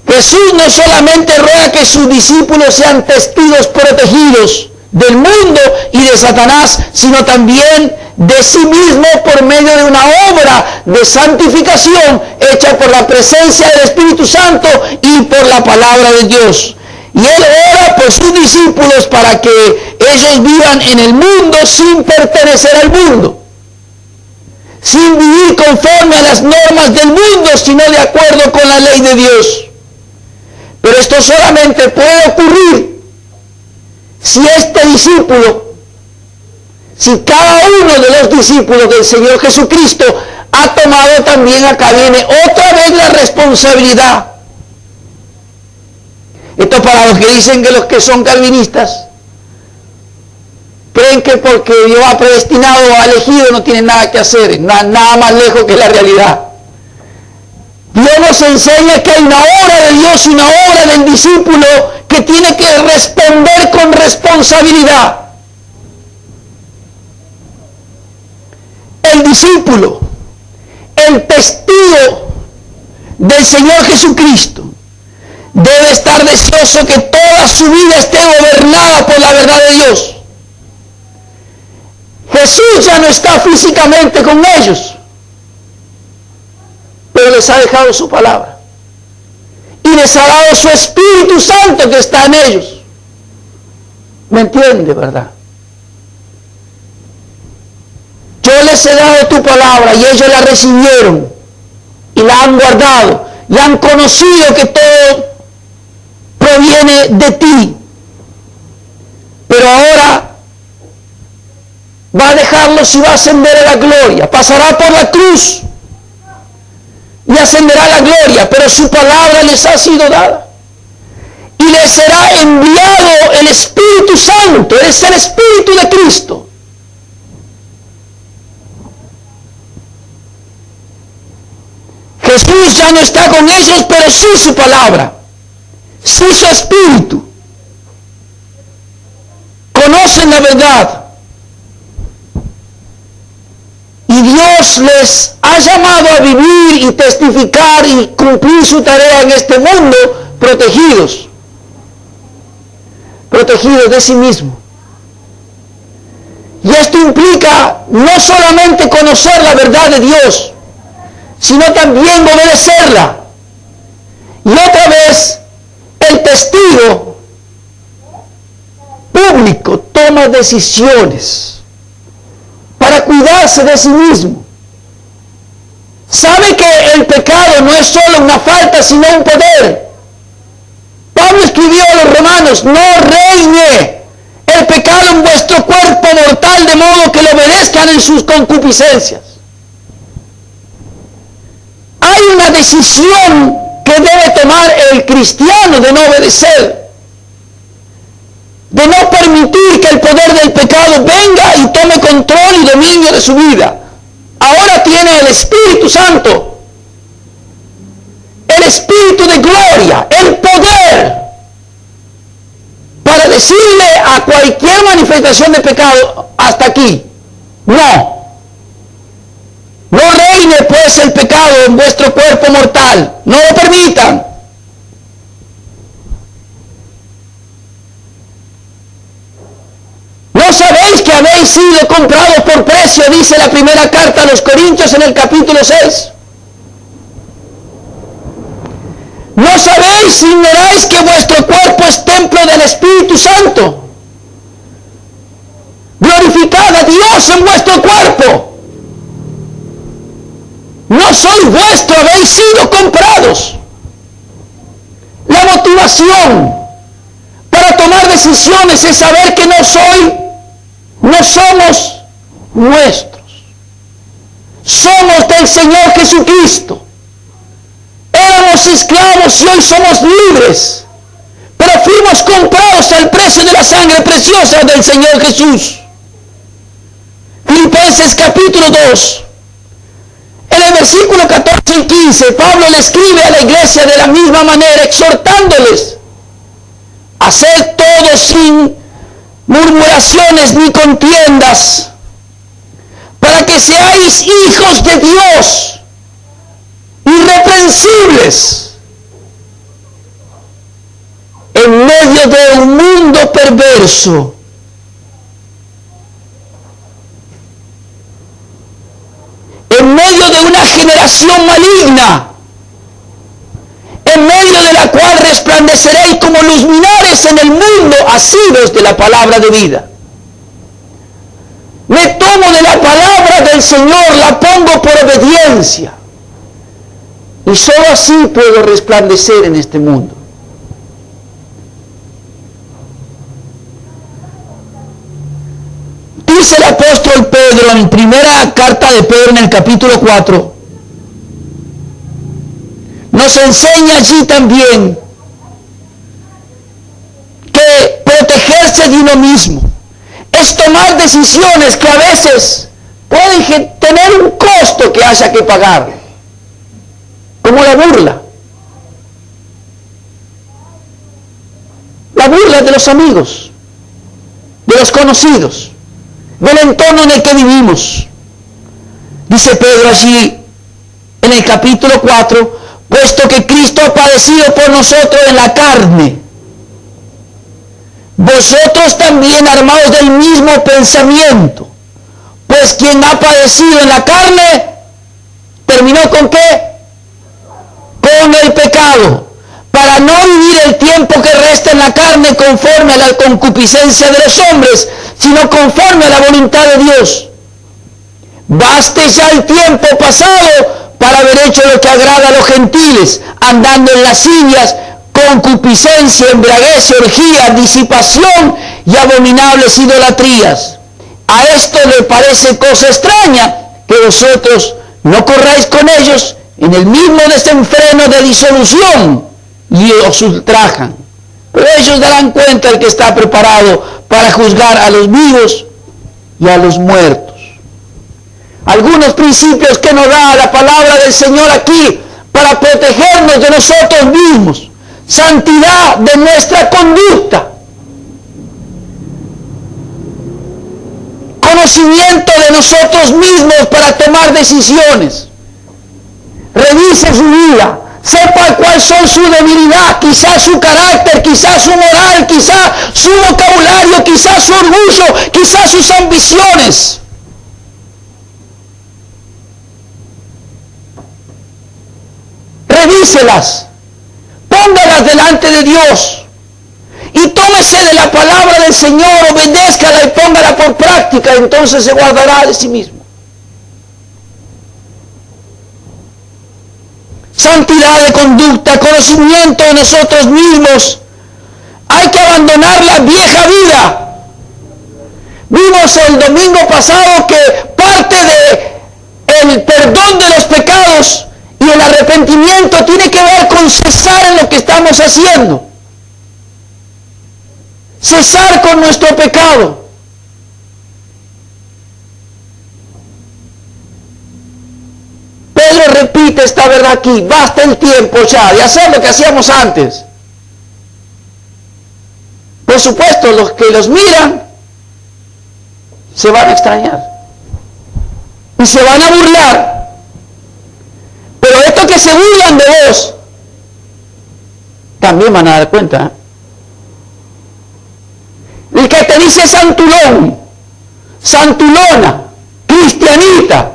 Speaker 1: Jesús no solamente ruega que sus discípulos sean testigos protegidos del mundo y de Satanás, sino también de sí mismo por medio de una obra de santificación hecha por la presencia del Espíritu Santo y por la palabra de Dios. Y Él ora por sus discípulos para que ellos vivan en el mundo sin pertenecer al mundo, sin vivir conforme a las normas del mundo, sino de acuerdo con la ley de Dios. Pero esto solamente puede ocurrir si si cada uno de los discípulos del Señor Jesucristo ha tomado también acá viene otra vez la responsabilidad. Esto para los que dicen que los que son calvinistas creen que porque Dios ha predestinado o ha elegido no tienen nada que hacer, nada más lejos que la realidad. Dios nos enseña que hay una obra de Dios y una obra del discípulo que tiene que responder con responsabilidad. El discípulo, el testigo del Señor Jesucristo, debe estar deseoso que toda su vida esté gobernada por la verdad de Dios. Jesús ya no está físicamente con ellos, pero les ha dejado su palabra y les ha dado su Espíritu Santo que está en ellos. ¿Me entiende, verdad? Yo les he dado tu palabra y ellos la recibieron y la han guardado y han conocido que todo proviene de ti. Pero ahora va a dejarlos y va a ascender a la gloria. Pasará por la cruz y ascenderá a la gloria, pero su palabra les ha sido dada. Y les será enviado el Espíritu Santo, es el Espíritu de Cristo. Jesús ya no está con ellos, pero sí su palabra, sí su Espíritu. conocen la verdad. Y Dios les ha llamado a vivir y testificar y cumplir su tarea en este mundo protegidos de sí mismo. Y esto implica no solamente conocer la verdad de Dios, sino también obedecerla. Y otra vez, el testigo público toma decisiones para cuidarse de sí mismo. Sabe que el pecado no es solo una falta, sino un poder. Pablo escribió a los romanos: no reine el pecado en vuestro cuerpo mortal, de modo que le obedezcan en sus concupiscencias. Hay una decisión que debe tomar el cristiano de no obedecer, de no permitir que el poder del pecado venga y tome control y dominio de su vida. Ahora tiene el Espíritu Santo, el Espíritu de gloria, el poder para decirle a cualquier manifestación de pecado: hasta aquí, no reine pues el pecado en vuestro cuerpo mortal, no lo permitan. ¿No sabéis que habéis sido comprados por precio?, dice la primera carta a los Corintios en el capítulo 6. ¿No sabéis, ignoráis que vuestro cuerpo es templo del Espíritu Santo? Glorificad a Dios en vuestro cuerpo. No sois vuestro, habéis sido comprados. La motivación para tomar decisiones es saber que no somos nuestros. Somos del Señor Jesucristo. Éramos esclavos y hoy somos libres, pero fuimos comprados al precio de la sangre preciosa del Señor Jesús. Filipenses capítulo 2. En el versículo 14 y 15, Pablo le escribe a la iglesia de la misma manera, exhortándoles: haced todo sin murmuraciones ni contiendas, para que seáis hijos de Dios, irreprensibles, en medio de un mundo perverso, en medio de una generación maligna, en medio de la cual resplandeceréis como luminares en el mundo, asidos de la palabra de vida. Me tomo de la palabra del Señor, la pongo por obediencia, y solo así puedo resplandecer en este mundo. Dice el apóstol Pedro en primera carta de Pedro en el capítulo 4, nos enseña allí también que protegerse de uno mismo es tomar decisiones que a veces pueden tener un costo que haya que pagar, como la burla de los amigos, de los conocidos, del entorno en el que vivimos. Dice Pedro allí en el capítulo 4: puesto que Cristo ha padecido por nosotros en la carne, vosotros también armados del mismo pensamiento, pues quien ha padecido en la carne, ¿terminó con qué? Con el pecado, para no vivir el tiempo que resta en la carne conforme a la concupiscencia de los hombres, sino conforme a la voluntad de Dios. Baste ya el tiempo pasado para haber hecho lo que agrada a los gentiles, andando en lascivias, concupiscencia, embriaguez, orgía, disipación y abominables idolatrías. A esto le parece cosa extraña que vosotros no corráis con ellos en el mismo desenfreno de disolución y os ultrajan. Pero ellos darán cuenta el que está preparado para juzgar a los vivos y a los muertos. Algunos principios que nos da la palabra del Señor aquí para protegernos de nosotros mismos. Santidad de nuestra conducta. conocimiento de nosotros mismos para tomar decisiones. Revise su vida. Sepa cuál son su debilidad, quizás su carácter, quizás su moral, quizás su vocabulario, quizás su orgullo, quizás sus ambiciones. Revíselas, póngalas delante de Dios y tómese de la palabra del Señor, obedézcala y póngala por práctica, entonces se guardará de sí mismo. Santidad de conducta, conocimiento de nosotros mismos. Hay que abandonar la vieja vida. Vimos el domingo pasado que parte del perdón de los pecados y el arrepentimiento tiene que ver con cesar en lo que estamos haciendo. Cesar con nuestro pecado. Pedro repite esta verdad aquí. Basta el tiempo ya de hacer lo que hacíamos antes. Por supuesto, los que los miran se van a extrañar y se van a burlar. Pero estos que se burlan de vos también van a dar cuenta. El que te dice santulón, santulona, cristianita,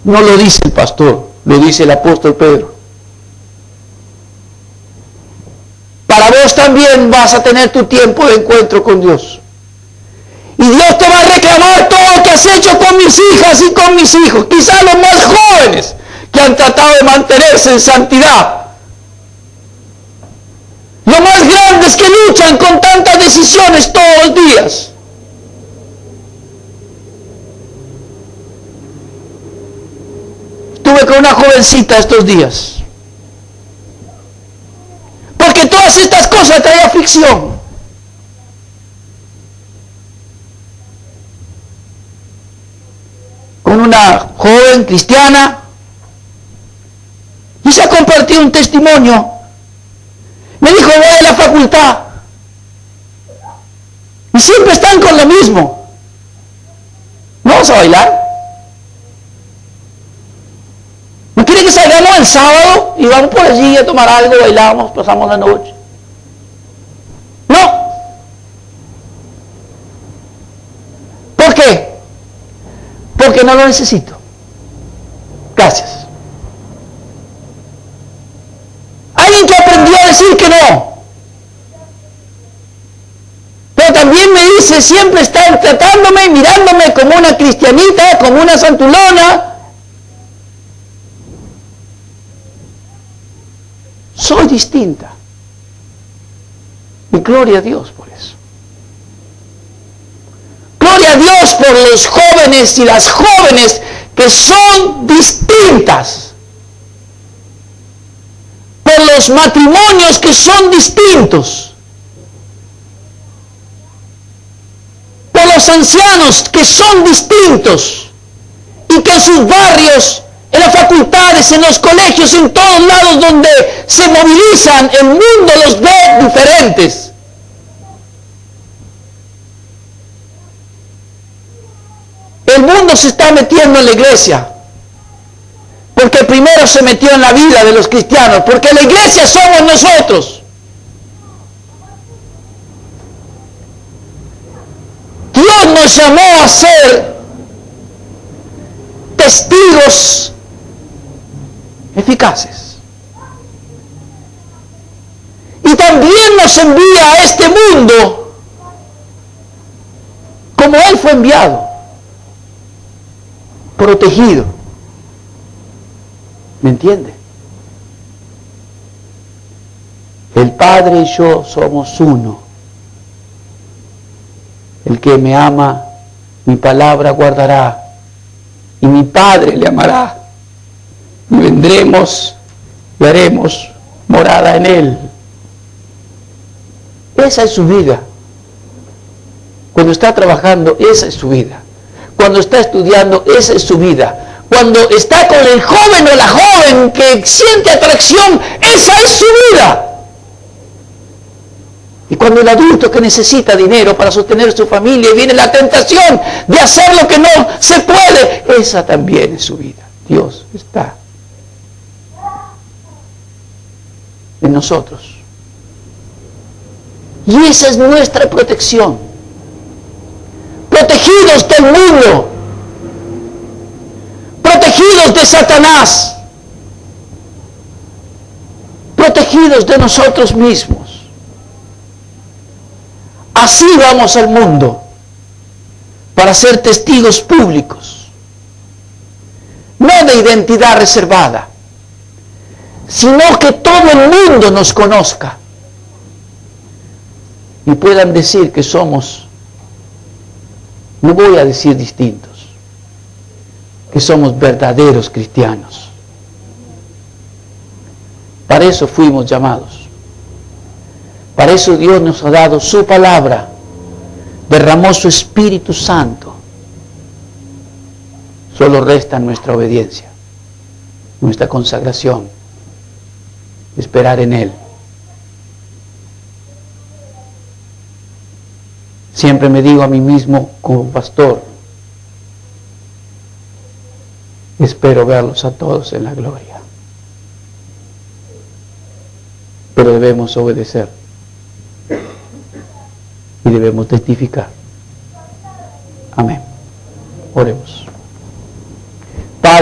Speaker 1: no lo dice el pastor, lo dice el apóstol Pedro. Para vos también vas a tener tu tiempo de encuentro con Dios. Y Dios te va a reclamar todo lo que has hecho con mis hijas y con mis hijos. Quizás los más jóvenes que han tratado de mantenerse en santidad. Los más grandes que luchan con tantas decisiones todos los días. Estuve con una jovencita estos días. Porque todas estas cosas traen aflicción. Con una joven cristiana. Y se ha compartido un testimonio. Me dijo, voy a la facultad. Y siempre están con lo mismo. ¿Vamos a bailar? ¿No quiere que salgamos el sábado y vamos por allí a tomar algo, bailamos, pasamos la noche? No. ¿Por qué? Porque no lo necesito. Gracias. Alguien que aprendió a decir que no. Pero también me dice, siempre están tratándome, mirándome como una cristianita, como una santulona. Soy distinta. Y gloria a Dios por eso. Gloria a Dios por los jóvenes y las jóvenes que son distintas. Por los matrimonios que son distintos. Por los ancianos que son distintos. Y que en sus barrios, en las facultades, en los colegios, en todos lados donde se movilizan, el mundo los ve diferentes. El mundo se está metiendo en la iglesia, porque primero se metió en la vida de los cristianos, porque la iglesia somos nosotros. Dios nos llamó a ser testigos eficaces. Y también nos envía a este mundo como Él fue enviado, protegido. ¿Me entiende? El Padre y yo somos uno. El que me ama, mi palabra guardará, y mi Padre le amará. Y vendremos y haremos morada en Él. Esa es su vida. Cuando está trabajando, esa es su vida. Cuando está estudiando, esa es su vida. Cuando está con el joven o la joven que siente atracción, esa es su vida. Y cuando el adulto que necesita dinero para sostener su familia, viene la tentación de hacer lo que no se puede, esa también es su vida. Dios está en nosotros. Y esa es nuestra protección. Protegidos del mundo, protegidos de Satanás, protegidos de nosotros mismos. Así vamos al mundo, para ser testigos públicos, no de identidad reservada, sino que todo el mundo nos conozca y puedan decir que somos, no voy a decir distintos, que somos verdaderos cristianos. Para eso fuimos llamados. Para eso Dios nos ha dado su palabra, derramó su Espíritu Santo. Solo resta nuestra obediencia, nuestra consagración, esperar en Él. Siempre me digo a mí mismo como pastor, espero verlos a todos en la gloria. Pero debemos obedecer y debemos testificar. Amén. Oremos.